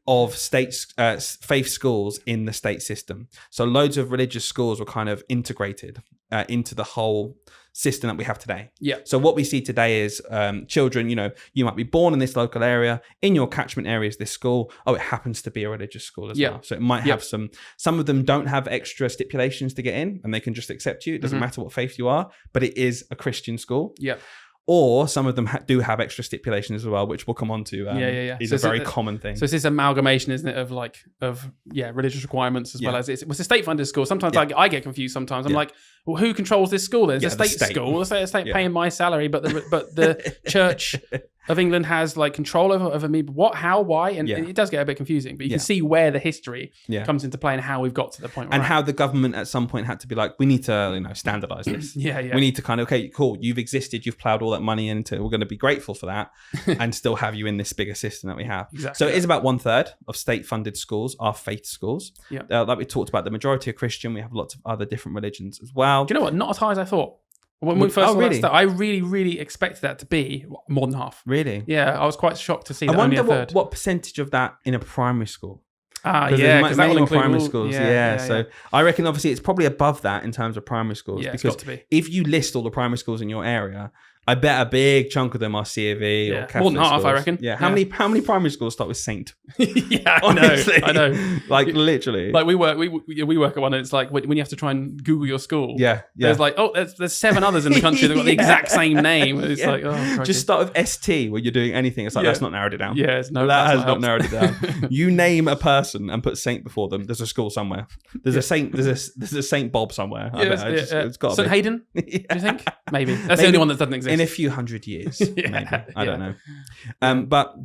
S1: of faith schools in the state system. So loads of religious schools were kind of integrated into the whole system that we have today.
S2: Yeah.
S1: So what we see today is children, you might be born in this local area. In your catchment area is this school. Oh, it happens to be a religious school as well. So it might have some of them don't have extra stipulations to get in, and they can just accept you. It doesn't matter what faith you are, but it is a Christian school.
S2: Yeah.
S1: Or some of them do have extra stipulations as well, which we'll come on to. Is a very common thing.
S2: So it's this amalgamation, isn't it, of religious requirements as well as it's a state-funded school. Sometimes I get confused. Sometimes I'm like, well, who controls this school? Then it's a state school. The state paying my salary, but the Church of England has like control over me. What, how, why, and it does get a bit confusing. But you can see where the history comes into play and how we've got to the point.
S1: And how the government at some point had to be like, we need to standardize this. We need to kind of, okay, cool, you've existed, you've plowed all that money into. We're going to be grateful for that, and still have you in this bigger system that we have.
S2: Exactly.
S1: So it is about 1/3 of state-funded schools are faith schools. Like we talked about, the majority are Christian. We have lots of other different religions as well.
S2: Do you know what? Not as high as I thought. When we first saw that stuff, I really, really expected that to be more than half.
S1: Really?
S2: Yeah, I was quite shocked to see that.
S1: I wonder
S2: only a third.
S1: what percentage of that in a primary school.
S2: Because that will include
S1: primary schools. So I reckon obviously it's probably above that in terms of primary schools.
S2: Yeah,
S1: because
S2: it's got to be.
S1: If you list all the primary schools in your area, I bet a big chunk of them are C of E or Catholic
S2: more than half,
S1: schools.
S2: I reckon.
S1: Yeah. How many primary schools start with Saint?
S2: Honestly, I know.
S1: Like literally.
S2: Like we work at one, and it's like when you have to try and Google your school. There's like, there's 7 others in the country that got the exact same name. It's like,
S1: just start with ST when you're doing anything. It's like, that's not narrowed it down.
S2: That
S1: has not narrowed it down. You name a person and put Saint before them, there's a school somewhere. There's a Saint. There's a Saint Bob somewhere. It's got
S2: St. Hayden. Do you think? Maybe that's the only one that doesn't exist
S1: in a few hundred years. Maybe. I don't know. But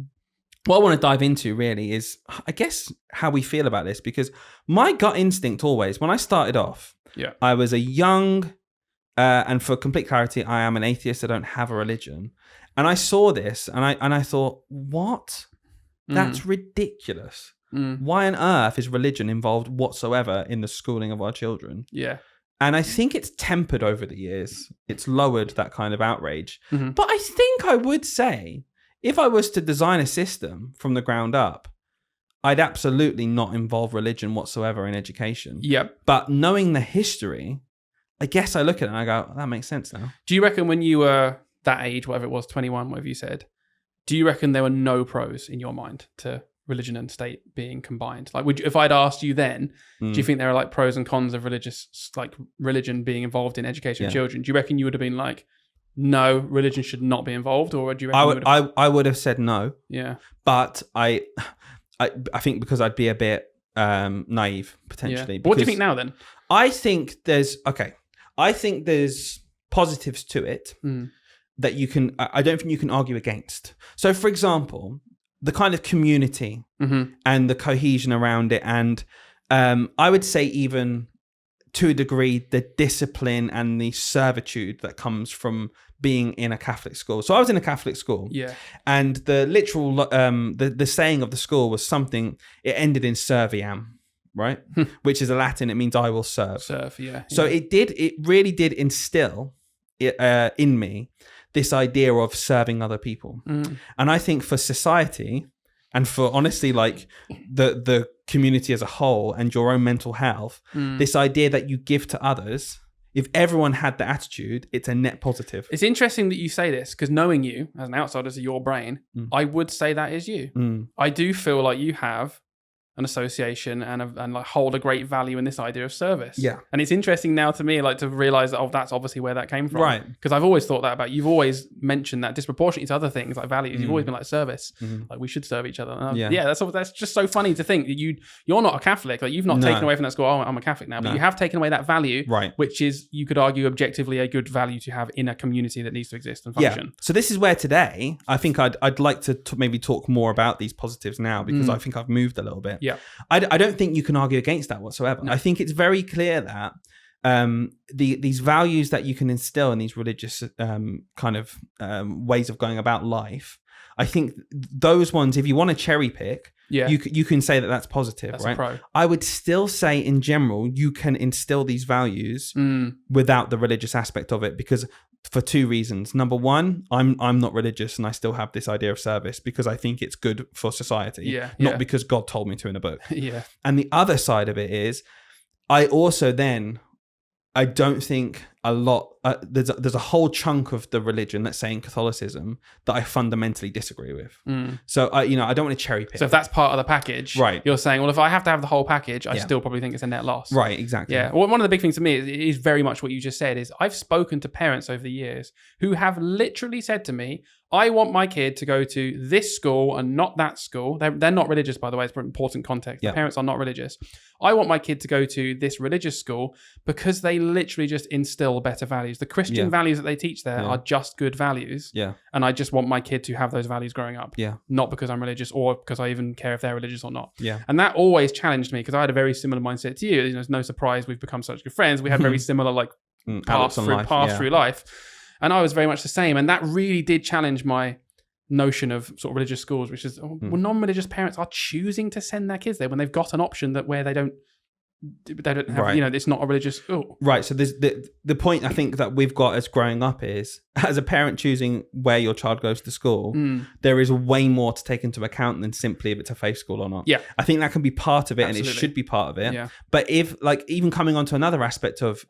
S1: what I want to dive into really is, I guess, how we feel about this, because my gut instinct always, when I started off, I was a young, and for complete clarity, I am an atheist. I don't have a religion. And I saw this and I thought, what? That's ridiculous. Why on earth is religion involved whatsoever in the schooling of our children? And I think it's tempered over the years. It's lowered that kind of outrage. But I think I would say, if I was to design a system from the ground up, I'd absolutely not involve religion whatsoever in education. But knowing the history, I guess I look at it and I go, that makes sense now.
S2: Do you reckon when you were that age, whatever it was, 21, whatever you said, do you reckon there were no pros in your mind to religion and state being combined? Like, if I'd asked you then, do you think there are like pros and cons of religion being involved in education of children? Do you reckon you would have been like, no, religion should not be involved, or do you reckon
S1: I would have said no? But I think because I'd be a bit naive potentially.
S2: But what do you think now then?
S1: I think there's positives to it that I don't think you can argue against. So, for example, the kind of community and the cohesion around it, and I would say even to a degree the discipline and the servitude that comes from being in a Catholic school. So I was in a Catholic school, and the literal the saying of the school was something. It ended in serviam, right? Which is a Latin. It means I will serve. So it really did instill in me this idea of serving other people. And I think for society and for honestly like the community as a whole and your own mental health, this idea that you give to others, if everyone had the attitude, it's a net positive.
S2: It's interesting that you say this, because knowing you as an outsider to your brain, I would say that is you. I do feel like you have an association and like hold a great value in this idea of service.
S1: Yeah.
S2: And it's interesting now to me, like to realize that, that's obviously where that came from.
S1: Right.
S2: Because I've always thought that about, you've always mentioned that disproportionately to other things like values. You've always been like service, like we should serve each other. And that's just so funny to think that you're not a Catholic. Like you've not taken away from that school, oh, I'm a Catholic now, but you have taken away that value,
S1: right?
S2: Which is, you could argue objectively, a good value to have in a community that needs to exist and function.
S1: So this is where today, I think I'd like to maybe talk more about these positives now, because I think I've moved a little bit.
S2: Yeah.
S1: I don't think you can argue against that whatsoever. No. I think it's very clear that these values that you can instill in these religious ways of going about life, I think those ones, if you want to cherry pick, you can say that that's positive,
S2: that's
S1: right?
S2: A pro.
S1: I would still say in general, you can instill these values without the religious aspect of it, because for two reasons. Number one, I'm not religious and I still have this idea of service because I think it's good for society, not because God told me to in a book. And the other side of it is, I don't think a lot. There's a whole chunk of the religion, let's say in Catholicism, that I fundamentally disagree with. So I don't want to cherry pick.
S2: So if that's part of the package,
S1: right? You're
S2: saying, well, if I have to have the whole package, I still probably think it's a net loss.
S1: Right, exactly.
S2: Yeah. Well, one of the big things to me is very much what you just said. Is I've spoken to parents over the years who have literally said to me, I want my kid to go to this school and not that school. They're not religious, by the way. It's an important context. The parents are not religious. I want my kid to go to this religious school because they literally just instill better values. The Christian values that they teach there are just good values.
S1: Yeah. And
S2: I just want my kid to have those values growing up. Yeah. Not because I'm religious or because I even care if they're religious or not. Yeah. And that always challenged me because I had a very similar mindset to you. It's no surprise we've become such good friends. We had very similar paths through life. And I was very much the same. And that really did challenge my notion of sort of religious schools, which is well, non-religious parents are choosing to send their kids there when they've got an option where they don't have, it's not a religious school. Right.
S1: So there's the point I think that we've got as growing up is, as a parent choosing where your child goes to school, there is way more to take into account than simply if it's a faith school or not. Yeah. I think that can be part of it. Absolutely. And it should be part of it. Yeah. But if even coming on to another aspect of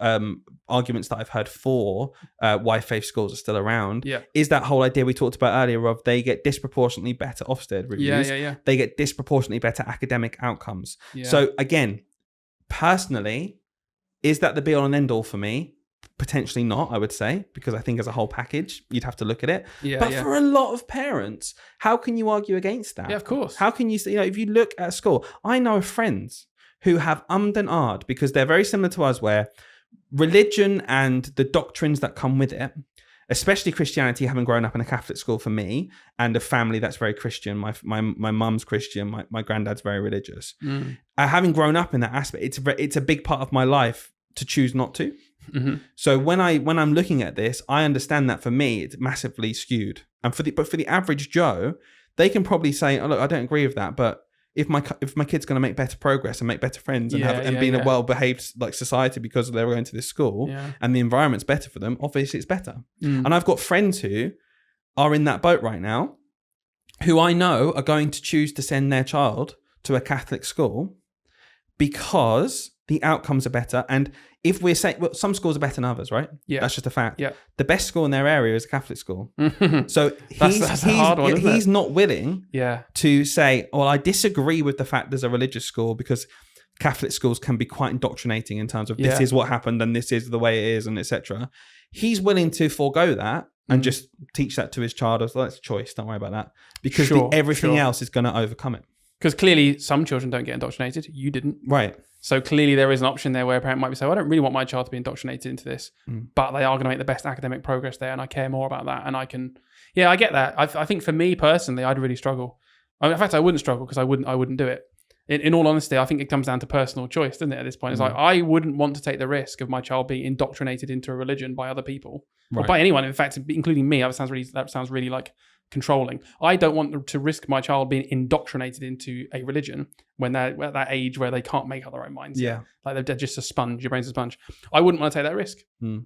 S1: arguments that I've heard for why faith schools are still around, is that whole idea we talked about earlier of they get disproportionately better Ofsted reviews. They get disproportionately better academic outcomes. So again, personally, is that the be all and end all for me? Potentially not, I would say, because I think as a whole package, you'd have to look at it. But for a lot of parents, how can you argue against that?
S2: Yeah, of course.
S1: How can you say, if you look at school, I know of friends who have and ahed because they're very similar to us, where religion and the doctrines that come with it, especially Christianity, having grown up in a Catholic school for me and a family that's very Christian. My mum's Christian. My granddad's very religious. Having grown up in that aspect, it's a big part of my life to choose not to. So when I'm looking at this, I understand that for me, it's massively skewed. And for the average Joe, they can probably say, "Oh, look, I don't agree with that, but if my kid's going to make better progress and make better friends and be in a well-behaved society because they're going to this school and the environment's better for them, obviously it's better." And I've got friends who are in that boat right now, who I know are going to choose to send their child to a Catholic school because the outcomes are better. And if we're saying, well, some schools are better than others, right? Yeah. That's just a fact. Yeah. The best school in their area is a Catholic school. So he's not willing to say, well, I disagree with the fact there's a religious school because Catholic schools can be quite indoctrinating in terms of this is what happened and this is the way it is and etc. He's willing to forego that and just teach that to his child as, well, that's a choice. Don't worry about that. Because everything else is going to overcome it.
S2: Because clearly some children don't get indoctrinated. You didn't.
S1: Right.
S2: So clearly there is an option there where a parent might be saying, I don't really want my child to be indoctrinated into this, but they are going to make the best academic progress there and I care more about that. And I can, I get that. I think for me personally, I'd really struggle. In fact, I wouldn't struggle because I wouldn't do it. In all honesty, I think it comes down to personal choice, doesn't it, at this point? It's like, I wouldn't want to take the risk of my child being indoctrinated into a religion by other people or by anyone. In fact, including me, that sounds really like controlling. I don't want to risk my child being indoctrinated into a religion when they're at that age where they can't make up their own minds. Yeah. Like they're just a sponge. Your brain's a sponge. I wouldn't want to take that risk.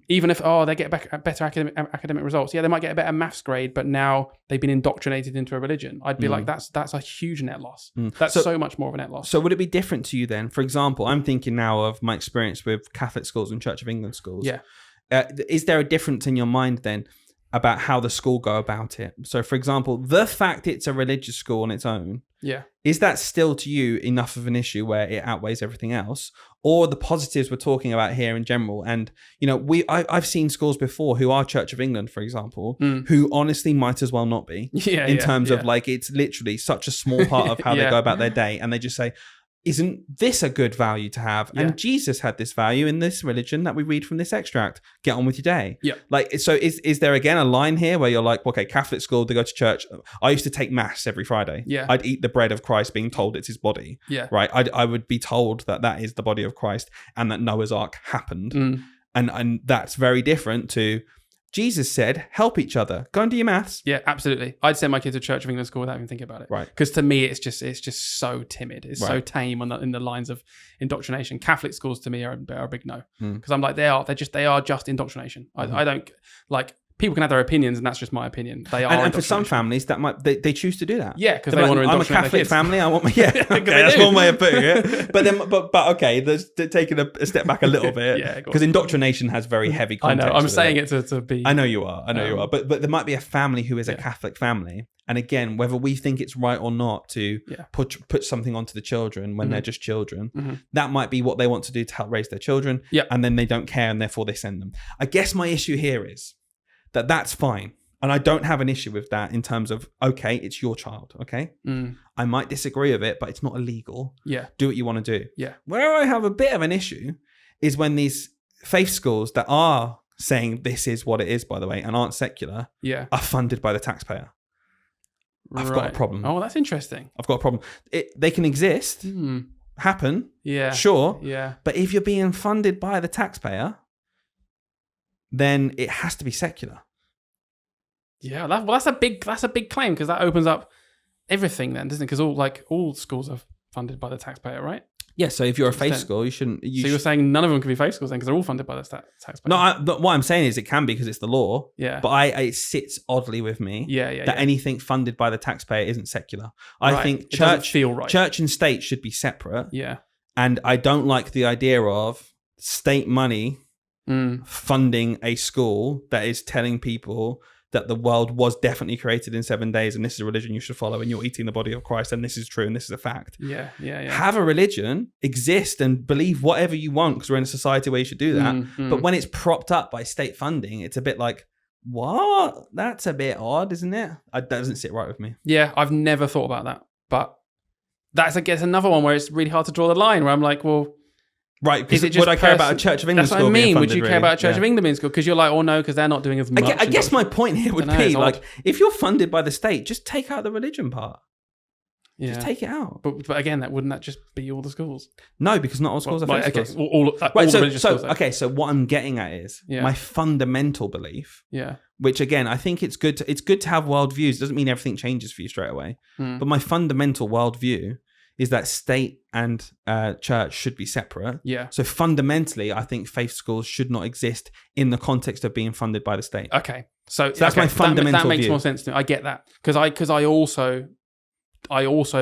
S2: Even if, they get better academic results. Yeah, they might get a better maths grade, but now they've been indoctrinated into a religion. I'd be like, that's a huge net loss. That's so much more of a net loss.
S1: So would it be different to you then? For example, I'm thinking now of my experience with Catholic schools and Church of England schools. Yeah. Is there a difference in your mind then about how the school go about it? So for example, the fact it's a religious school on its own
S2: Yeah.
S1: Is that still to you enough of an issue where it outweighs everything else? Or the positives we're talking about here in general? And, I've seen schools before who are Church of England, for example, who honestly might as well not be in terms of like, it's literally such a small part of how they go about their day. And they just say, isn't this a good value to have? And Jesus had this value in this religion that we read from this extract. Get on with your day.
S2: Yeah.
S1: Like, so is there again a line here where you're like, okay, Catholic school, they go to church. I used to take mass every Friday.
S2: Yeah.
S1: I'd eat the bread of Christ being told it's his body.
S2: Yeah.
S1: Right. I would be told that is the body of Christ and that Noah's Ark happened. And that's very different to Jesus said, help each other. Go and do your maths.
S2: Yeah, absolutely. I'd send my kids to Church of England school without even thinking about it.
S1: Right.
S2: Because to me, it's just so timid. It's so tame in the lines of indoctrination. Catholic schools to me are a big no. Because I'm like, they are just indoctrination. I don't like. People can have their opinions, and that's just my opinion. They are,
S1: and for some families, that might they choose to do that.
S2: Yeah, because they want to indoctrinate.
S1: I'm a Catholic family. I want my okay. That's one way of putting it. But okay, they're taking a step back a little bit. Because indoctrination has very heavy context.
S2: I know. I'm saying it to be.
S1: I know you are. You are. But there might be a family who is a Catholic family, and again, whether we think it's right or not to put something onto the children when they're just children, that might be what they want to do to help raise their children.
S2: Yeah.
S1: And then they don't care, and therefore they send them. I guess my issue here is that's fine. And I don't have an issue with that in terms of, okay, it's your child, okay? I might disagree with it, but it's not illegal.
S2: Yeah.
S1: Do what you want to do.
S2: Yeah.
S1: Where I have a bit of an issue is when these faith schools that are saying this is what it is, by the way, and aren't secular, are funded by the taxpayer. I've got a problem.
S2: Oh, that's interesting.
S1: I've got a problem. They can exist, happen, sure.
S2: Yeah.
S1: But if you're being funded by the taxpayer, then it has to be secular.
S2: Yeah, that's a big claim because that opens up everything then, doesn't it? Because all schools are funded by the taxpayer, right?
S1: Yeah. So if you're a faith school, you shouldn't.
S2: So you're saying none of them can be faith schools then because they're all funded by the taxpayer?
S1: No, what I'm saying is it can be because it's the law.
S2: Yeah.
S1: But it sits oddly with me. That anything funded by the taxpayer isn't secular. I think church and state should be separate.
S2: Yeah.
S1: And I don't like the idea of state money funding a school that is telling people that the world was definitely created in 7 days and this is a religion you should follow and you're eating the body of Christ and this is true and this is a fact.
S2: Yeah.
S1: Have a religion, exist and believe whatever you want because we're in a society where you should do that. But when it's propped up by state funding, it's a bit like, what? That's a bit odd, isn't it? That doesn't sit right with me.
S2: Yeah, I've never thought about that. But that's, I guess, another one where it's really hard to draw the line where I'm like, well...
S1: Right, because would I care about a Church of England school?
S2: That's what I mean.
S1: Funded,
S2: would you care about a Church of England being school? Because you're like, oh no, because they're not doing as much.
S1: I guess my point here would be like, if you're funded by the state, just take out the religion part. Yeah. Just take it out.
S2: But again, wouldn't that just be all the schools?
S1: No, because not all schools are faith schools.
S2: All the religious schools.
S1: Okay, so what I'm getting at is my fundamental belief.
S2: Yeah.
S1: Which again, I think it's good to have worldviews. It doesn't mean everything changes for you straight away. But my fundamental worldview is that state and church should be separate.
S2: Yeah. So
S1: fundamentally, I think faith schools should not exist in the context of being funded by the state.
S2: Okay. So
S1: that's my fundamental
S2: view. That makes
S1: view.
S2: more sense to me. I get that. Because I also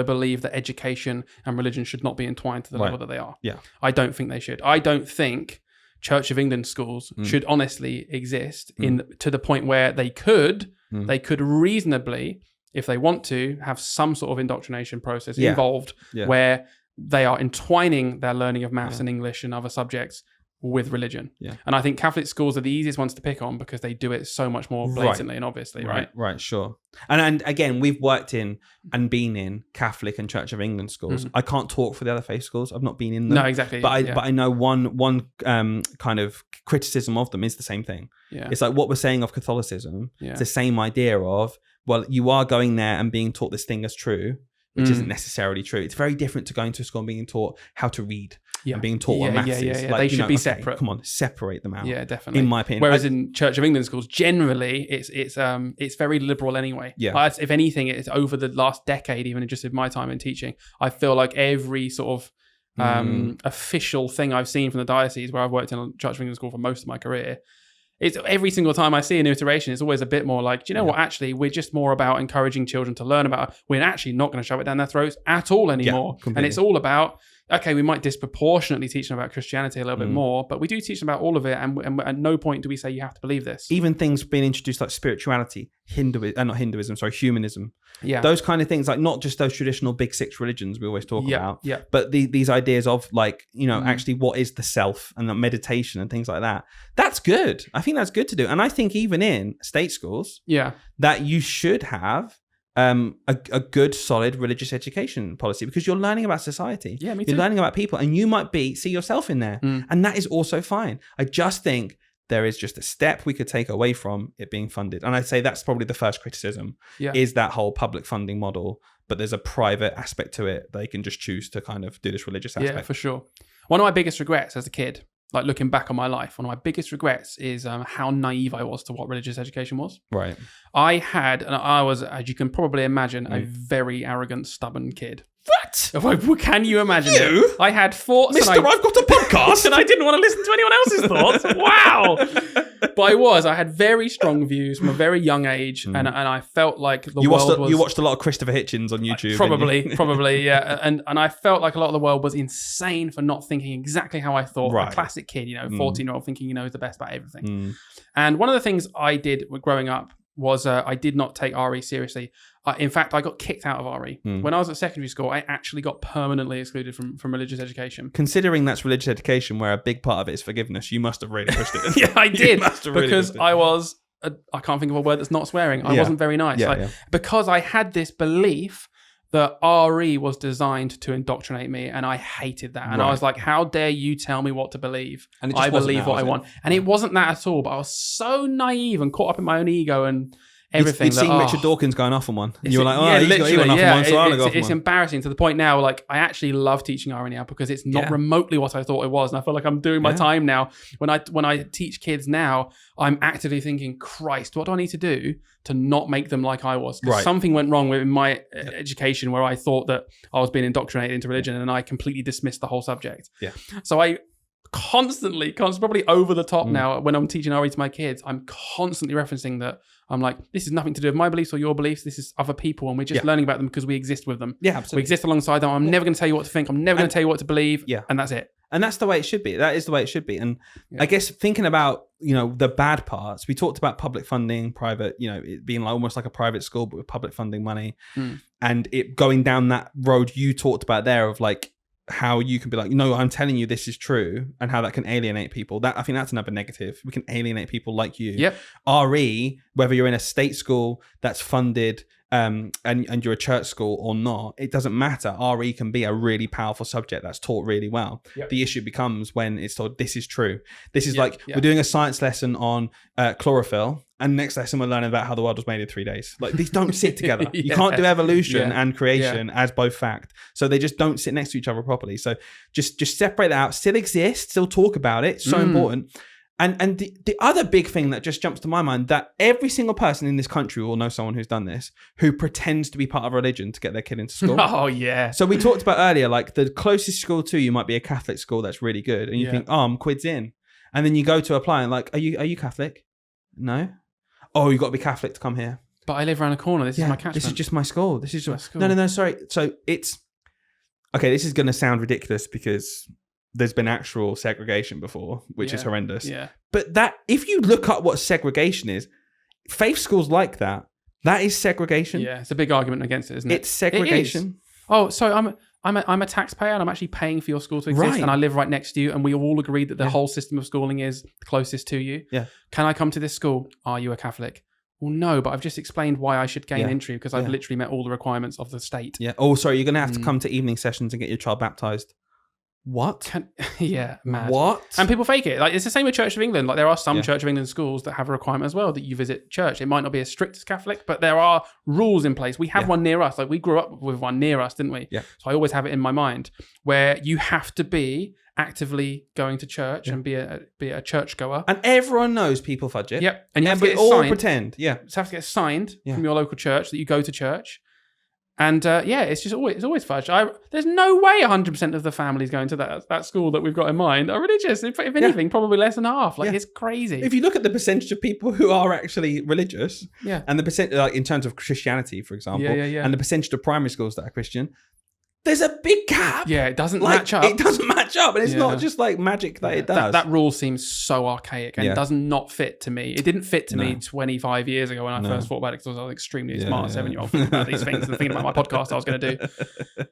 S2: believe that education and religion should not be entwined to the level that they are.
S1: Yeah.
S2: I don't think they should. I don't think Church of England schools should honestly exist to the point where they could reasonably, if they want to, have some sort of indoctrination process involved where they are entwining their learning of maths and English and other subjects with religion. Yeah. And I think Catholic schools are the easiest ones to pick on because they do it so much more blatantly and obviously, right?
S1: Right, sure. And again, we've worked in and been in Catholic and Church of England schools. I can't talk for the other faith schools. I've not been in them.
S2: No, exactly.
S1: But I know one kind of criticism of them is the same thing. Yeah. It's like what we're saying of Catholicism. Yeah. It's the same idea of, well, you are going there and being taught this thing as true, which isn't necessarily true. It's very different to going to a school and being taught how to read and being taught what maths is.
S2: Like, they should be separate.
S1: Come on, separate them out.
S2: Yeah, definitely.
S1: In my opinion.
S2: Whereas in Church of England schools, generally, it's very liberal anyway.
S1: Yeah.
S2: If anything, it's over the last decade, even just in my time in teaching, I feel like every sort of official thing I've seen from the diocese where I've worked in a Church of England school for most of my career, it's every single time I see a new iteration, it's always a bit more like, do you know what? Actually, we're just more about encouraging children to learn about. We're actually not going to shove it down their throats at all anymore. And it's all about okay, we might disproportionately teach them about Christianity a little bit more, but we do teach them about all of it, and at no point do we say you have to believe this.
S1: Even things being introduced like spirituality, humanism.
S2: Yeah.
S1: Those kind of things, like not just those traditional big six religions we always talk about,
S2: yeah.
S1: but these ideas of like, actually what is the self and the meditation and things like that. That's good. I think that's good to do. And I think even in state schools, that you should have a good, solid religious education policy, because you're learning about society.
S2: Yeah, me too.
S1: You're learning about people, and you might see yourself in there. And that is also fine. I just think there is just a step we could take away from it being funded. And I'd say that's probably the first criticism, is that whole public funding model, but there's a private aspect to it. They can just choose to kind of do this religious aspect.
S2: Yeah, for sure. One of my biggest regrets as a kid, like looking back on my life, one of my biggest regrets is how naive I was to what religious education was.
S1: Right.
S2: I was, as you can probably imagine, a very arrogant, stubborn kid.
S1: What?
S2: Can you imagine
S1: You?
S2: it? I had thoughts.
S1: Mister, I've got a podcast.
S2: And I didn't want to listen to anyone else's thoughts. Wow. But I had very strong views from a very young age, and I felt like
S1: you watched a lot of Christopher Hitchens on YouTube.
S2: Probably, yeah. And I felt like a lot of the world was insane for not thinking exactly how I thought. Right. A classic kid, 14-year-old thinking he knows the best about everything. And one of the things I did growing up was I did not take RE seriously. In fact, I got kicked out of RE. When I was at secondary school, I actually got permanently excluded from religious education.
S1: Considering that's religious education, where a big part of it is forgiveness, you must have really pushed it.
S2: Yeah, I did. Because I was, I can't think of a word that's not swearing. I wasn't very nice. Because I had this belief that RE was designed to indoctrinate me, and I hated that. And I was like, how dare you tell me what to believe? And I believe what I want. And it wasn't that at all, but I was so naive and caught up in my own ego and everything.
S1: You'd seen Richard Dawkins going off on one. And you were like, he's going off on one, so I'm going to go off on one.
S2: It's embarrassing to the point now, like, I actually love teaching RE now because it's not remotely what I thought it was. And I feel like I'm doing my time now. When I teach kids now, I'm actively thinking, Christ, what do I need to do to not make them like I was? Because something went wrong with my education where I thought that I was being indoctrinated into religion, and I completely dismissed the whole subject. Yeah. So I constantly, probably over the top now, when I'm teaching RE to my kids, I'm constantly referencing that. I'm like, this is nothing to do with my beliefs or your beliefs. This is other people, and we're just learning about them because we exist with them. Yeah, absolutely. We exist alongside them. I'm never going to tell you what to think. I'm never going to tell you what to believe. Yeah. And that's it.
S1: And that's the way it should be. That is the way it should be. And I guess thinking about, the bad parts, we talked about public funding, private, it being like almost like a private school, but with public funding money. And it going down that road you talked about there of like, how you can be like, no, I'm telling you this is true, and how that can alienate people. That I think that's another negative. We can alienate people like you. Yep. RE, whether you're in a state school that's funded and you're a church school or not, it doesn't matter. RE can be a really powerful subject that's taught really well. Yep. The issue becomes when it's told this is true. This is we're doing a science lesson on chlorophyll, and next lesson we're learning about how the world was made in 3 days. Like, these don't sit together. You can't do evolution and creation as both fact. So they just don't sit next to each other properly. So just separate that out. Still exist, still talk about it. So important. And the other big thing that just jumps to my mind, that every single person in this country will know someone who's done this, who pretends to be part of a religion to get their kid into school.
S2: Oh, yeah.
S1: So we talked about earlier, like the closest school to you might be a Catholic school that's really good. And you think, I'm quids in. And then you go to apply and like, are you Catholic? No. Oh, you've got to be Catholic to come here.
S2: But I live around the corner. This is my catchment.
S1: This is just my school. This is just my school. No, sorry. So it's... Okay, this is going to sound ridiculous because there's been actual segregation before, which is horrendous. Yeah. But that, if you look up what segregation is, faith schools like that, that is segregation.
S2: Yeah, it's a big argument against it, isn't it?
S1: It's segregation.
S2: It is. Oh, so I'm a taxpayer and I'm actually paying for your school to exist, and I live right next to you, and we all agree that the whole system of schooling is the closest to you. Yeah. Can I come to this school? Are you a Catholic? Well, no, but I've just explained why I should gain entry because I've literally met all the requirements of the state. Yeah.
S1: Oh, sorry, you're going to have to come to evening sessions and get your child baptized. What?
S2: Mad.
S1: What?
S2: And people fake it. Like, it's the same with Church of England. Like, there are some Church of England schools that have a requirement as well that you visit church. It might not be as strict as Catholic, but there are rules in place. We have one near us. Like, we grew up with one near us, didn't we? Yeah. So I always have it in my mind where you have to be actively going to church and be a churchgoer.
S1: And everyone knows people fudge it.
S2: Yep. And you have to get it
S1: all
S2: signed.
S1: Pretend. Yeah.
S2: You have to get signed from your local church that you go to church. And it's always fudge. There's no way 100% of the families going to that school that we've got in mind are religious. If anything, probably less than half. Like, it's crazy.
S1: If you look at the percentage of people who are actually religious, and the percent, like in terms of Christianity, for example, and the percentage of primary schools that are Christian, there's a big gap.
S2: Yeah, it doesn't match up.
S1: It doesn't match up. And it's not just like magic that it does.
S2: That rule seems so archaic and does not fit to me. It didn't fit to me 25 years ago when I first thought about it because I was extremely smart 7-year-old thinking about these things and thinking about my podcast I was going to do.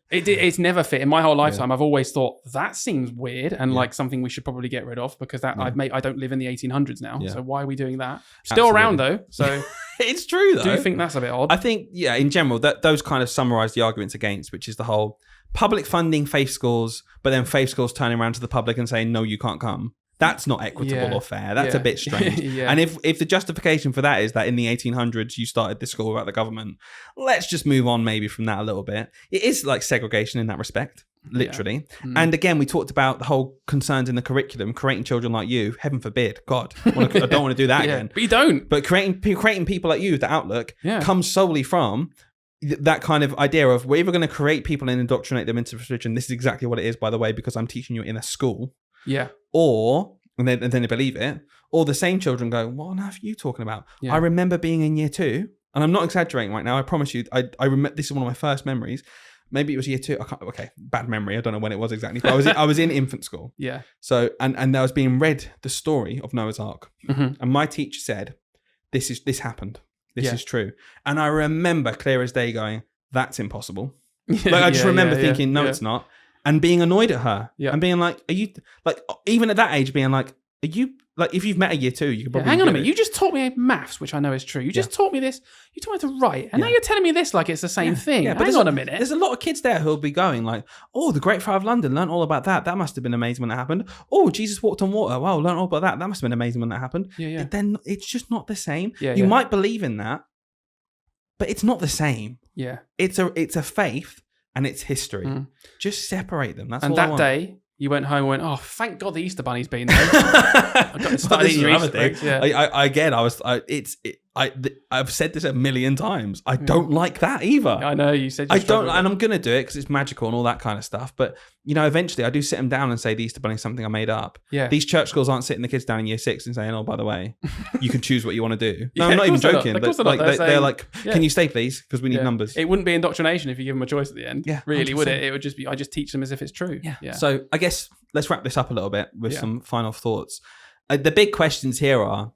S2: It's never fit. In my whole lifetime, I've always thought, that seems weird and like something we should probably get rid of because I don't live in the 1800s now. So why are we doing that? Still around though. So
S1: it's true though.
S2: Do you think that's a bit odd?
S1: I think, in general, that those kind of summarize the arguments against, which is the whole public funding faith schools, but then faith schools turning around to the public and saying, no, you can't come. That's not equitable or fair. That's a bit strange. And if the justification for that is that in the 1800s you started this school without the government, let's just move on maybe from that a little bit. It is like segregation in that respect, literally. And again, we talked about the whole concerns in the curriculum, creating children like you. Heaven forbid, God, I don't want to do that again.
S2: But you don't.
S1: But creating people like you with the outlook comes solely from that kind of idea of we're either going to create people and indoctrinate them into religion. This is exactly what it is, by the way, because I'm teaching you in a school.
S2: Yeah.
S1: Or, and then they believe it, or the same children go, what on earth are you talking about? Yeah. I remember being in year 2, and I'm not exaggerating right now, I promise you, I remember, this is one of my first memories. Maybe it was year 2. Okay, bad memory. I don't know when it was exactly, but I was in infant school.
S2: Yeah.
S1: So, and I was being read the story of Noah's Ark. And my teacher said, this happened. This is true. And I remember clear as day going, that's impossible. Like I just remember thinking, no, it's not. And being annoyed at her and being like, are you, like, even at that age being like, are you, like, if you've met a year 2, you could probably
S2: hang on a minute. You just taught me maths, which I know is true. You just taught me this. You taught me to write. And now you're telling me this like it's the same thing. Yeah, but hang on a minute.
S1: There's a lot of kids there who'll be going like, oh, the Great Fire of London, learned all about that. That must have been amazing when that happened. Oh, Jesus walked on water. Wow, learned all about that. That must have been amazing when that happened.
S2: Yeah.
S1: Then it's just not the same. You might believe in that, but it's not the same.
S2: Yeah.
S1: It's a faith and it's history. Just separate them. That's
S2: and
S1: all
S2: that
S1: I want.
S2: Day you went home and went, oh, thank God the Easter Bunny's been there. I got to start eating your Easter eggs. I've said this a million times. I don't like that either. I know you said
S1: I don't, and I'm gonna do it because it's magical and all that kind of stuff. But eventually, I do sit them down and say the Easter Bunny is something I made up.
S2: Yeah.
S1: These church schools aren't sitting the kids down in year 6 and saying, "Oh, by the way, you can choose what you want to do." No, I'm not even joking. They're like, "Can you stay, please? Because we need numbers."
S2: It wouldn't be indoctrination if you give them a choice at the end.
S1: Yeah,
S2: really,
S1: 100%.
S2: would it? It would just be I just teach them as if it's true.
S1: Yeah. So I guess let's wrap this up a little bit with some final thoughts. The big questions here are,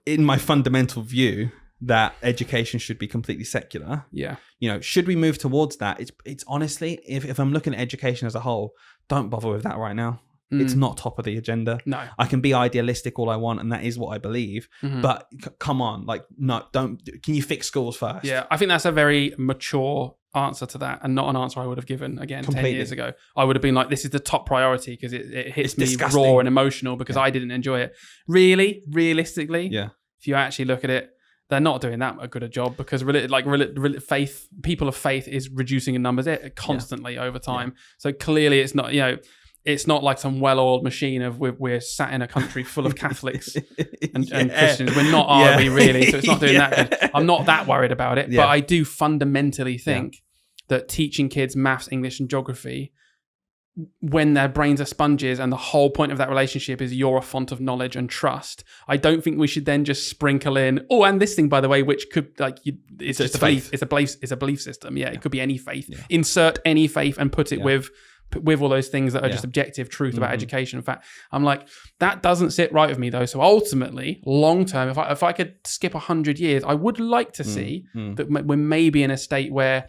S1: in my fundamental view, that education should be completely secular.
S2: Yeah.
S1: Should we move towards that? It's honestly, if I'm looking at education as a whole, don't bother with that right now. It's not top of the agenda.
S2: No.
S1: I can be idealistic all I want, and that is what I believe. But come on, no, don't. Can you fix schools first?
S2: Yeah, I think that's a very mature answer to that, and not an answer I would have given again completely. 10 years ago. I would have been like, this is the top priority because it hits me
S1: disgusting.
S2: Raw and emotional because I didn't enjoy it. Really, realistically, if you actually look at it, they're not doing that good a job because faith, people of faith is reducing in numbers constantly over time. So clearly it's not, it's not like some well-oiled machine of we're sat in a country full of Catholics and Christians. We're not, are we really? So it's not doing that good. I'm not that worried about it, but I do fundamentally think that teaching kids maths, English and geography when their brains are sponges and the whole point of that relationship is you're a font of knowledge and trust, I don't think we should then just sprinkle in, oh, and this thing, by the way, which could, it's just a belief. It's a belief system. Yeah, it could be any faith. Yeah. Insert any faith and put it with all those things that are just objective truth about education. In fact, I'm like, that doesn't sit right with me though. So ultimately, long term, if I could skip 100 years, I would like to see that we're maybe in a state where,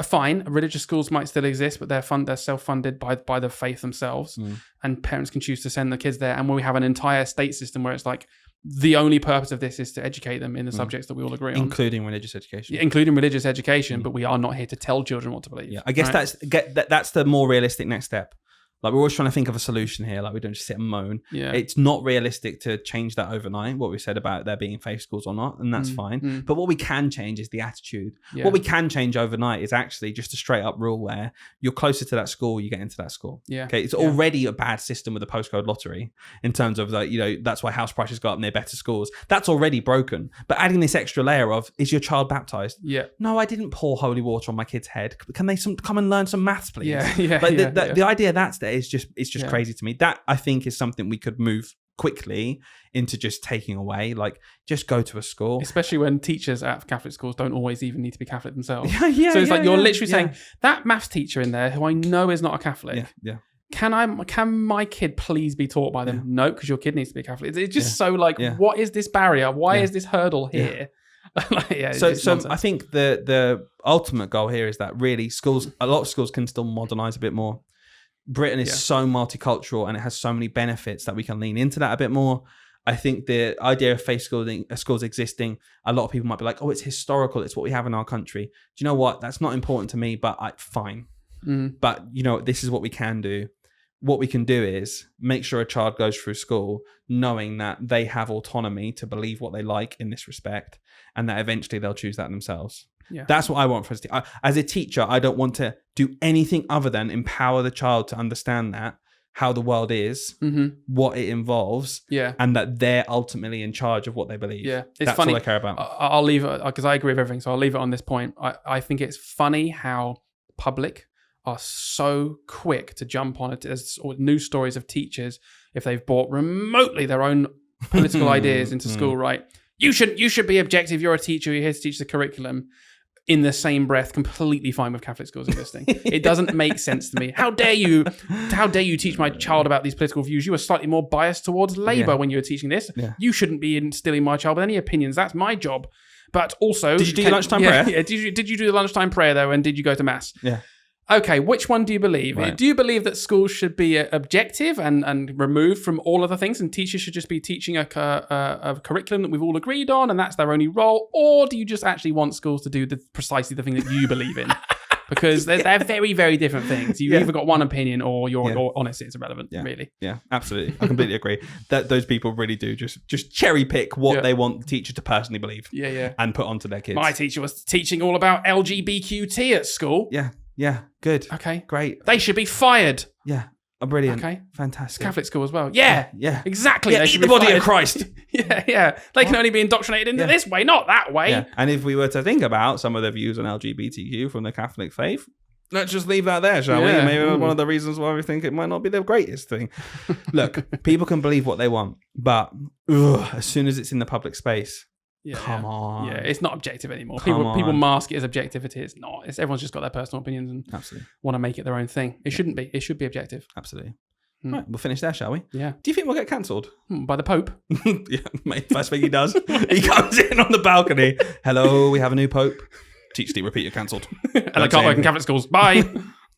S2: fine, religious schools might still exist, but they're self-funded by the faith themselves, and parents can choose to send the kids there. And when we have an entire state system where it's like the only purpose of this is to educate them in the subjects that we all agree on,
S1: including religious education.
S2: Yeah, including religious education, but we are not here to tell children what to believe.
S1: Yeah, I guess that's the more realistic next step. Like, we're always trying to think of a solution here. Like, we don't just sit and moan.
S2: Yeah.
S1: It's not realistic to change that overnight, what we said about there being faith schools or not, and that's fine. But what we can change is the attitude. Yeah. What we can change overnight is actually just a straight up rule where you're closer to that school, you get into that school.
S2: Yeah.
S1: Okay. It's already a bad system with the postcode lottery in terms of, like, that's why house prices go up near better schools. That's already broken. But adding this extra layer of, is your child baptized?
S2: Yeah.
S1: No, I didn't pour holy water on my kid's head. Can they come and learn some maths, please?
S2: Yeah.
S1: The idea that's there is just crazy to me. That, I think, is something we could move quickly into just taking away. Like, just go to a school.
S2: Especially when teachers at Catholic schools don't always even need to be Catholic themselves. So it's like you're literally saying, that maths teacher in there, who I know is not a Catholic, can my kid please be taught by them? No, because your kid needs to be Catholic. It's just so like, what is this barrier? Why is this hurdle here?
S1: So I think the ultimate goal here is that really a lot of schools can still modernize a bit more. Britain is so multicultural and it has so many benefits that we can lean into that a bit more. I think the idea of faith schools existing, a lot of people might be like, oh, it's historical. It's what we have in our country. Do you know what? That's not important to me, but fine. But, this is what we can do. What we can do is make sure a child goes through school knowing that they have autonomy to believe what they like in this respect, and that eventually they'll choose that themselves. Yeah. That's what I want for us. As a teacher, I don't want to do anything other than empower the child to understand that, how the world is, what it involves, and that they're ultimately in charge of what they believe. Yeah, that's funny. All I care about.
S2: I'll leave it, because I agree with everything, so I'll leave it on this point. I think it's funny how public are so quick to jump on it as news stories of teachers if they've brought remotely their own political ideas into school, right? You should be objective. You're a teacher. You're here to teach the curriculum. In the same breath, completely fine with Catholic schools existing. It doesn't make sense to me. How dare you teach my child about these political views? You were slightly more biased towards Labour when you were teaching this. Yeah. You shouldn't be instilling my child with any opinions. That's my job. But also,
S1: did you do lunchtime prayer?
S2: Yeah. Did you do the lunchtime prayer though? And did you go to mass?
S1: Yeah.
S2: Okay, which one do you believe? Right. Do you believe that schools should be objective and removed from all other things, and teachers should just be teaching a curriculum that we've all agreed on, and that's their only role? Or do you just actually want schools to do precisely the thing that you believe in? Because they're very, very different things. You've either got one opinion or you're honestly, it's irrelevant, really.
S1: Yeah, absolutely. I completely agree. That those people really do just cherry pick what they want the teacher to personally believe and put onto their kids.
S2: My teacher was teaching all about LGBTQT at school.
S1: Yeah, good.
S2: Okay.
S1: Great.
S2: They should be fired.
S1: Yeah. Brilliant.
S2: Okay.
S1: Fantastic.
S2: Catholic school as well. Yeah. Exactly.
S1: Yeah, eat the body of Christ.
S2: Yeah. They can only be indoctrinated into this way, not that way.
S1: Yeah. And if we were to think about some of the views on LGBTQ from the Catholic faith, let's just leave that there, shall we? Maybe one of the reasons why we think it might not be the greatest thing. Look, people can believe what they want, but as soon as it's in the public space, come on.
S2: Yeah, it's not objective anymore. People mask it as objectivity. It's not. Everyone's just got their personal opinions and want to make it their own thing. It shouldn't be. It should be objective.
S1: Absolutely. Right, we'll finish there, shall we?
S2: Yeah.
S1: Do you think we'll get cancelled?
S2: By the Pope?
S1: Yeah, mate, first thing he does, he comes in on the balcony. Hello, we have a new Pope. Teach Steve, repeat, you're cancelled.
S2: And I can't work in Catholic schools. Bye.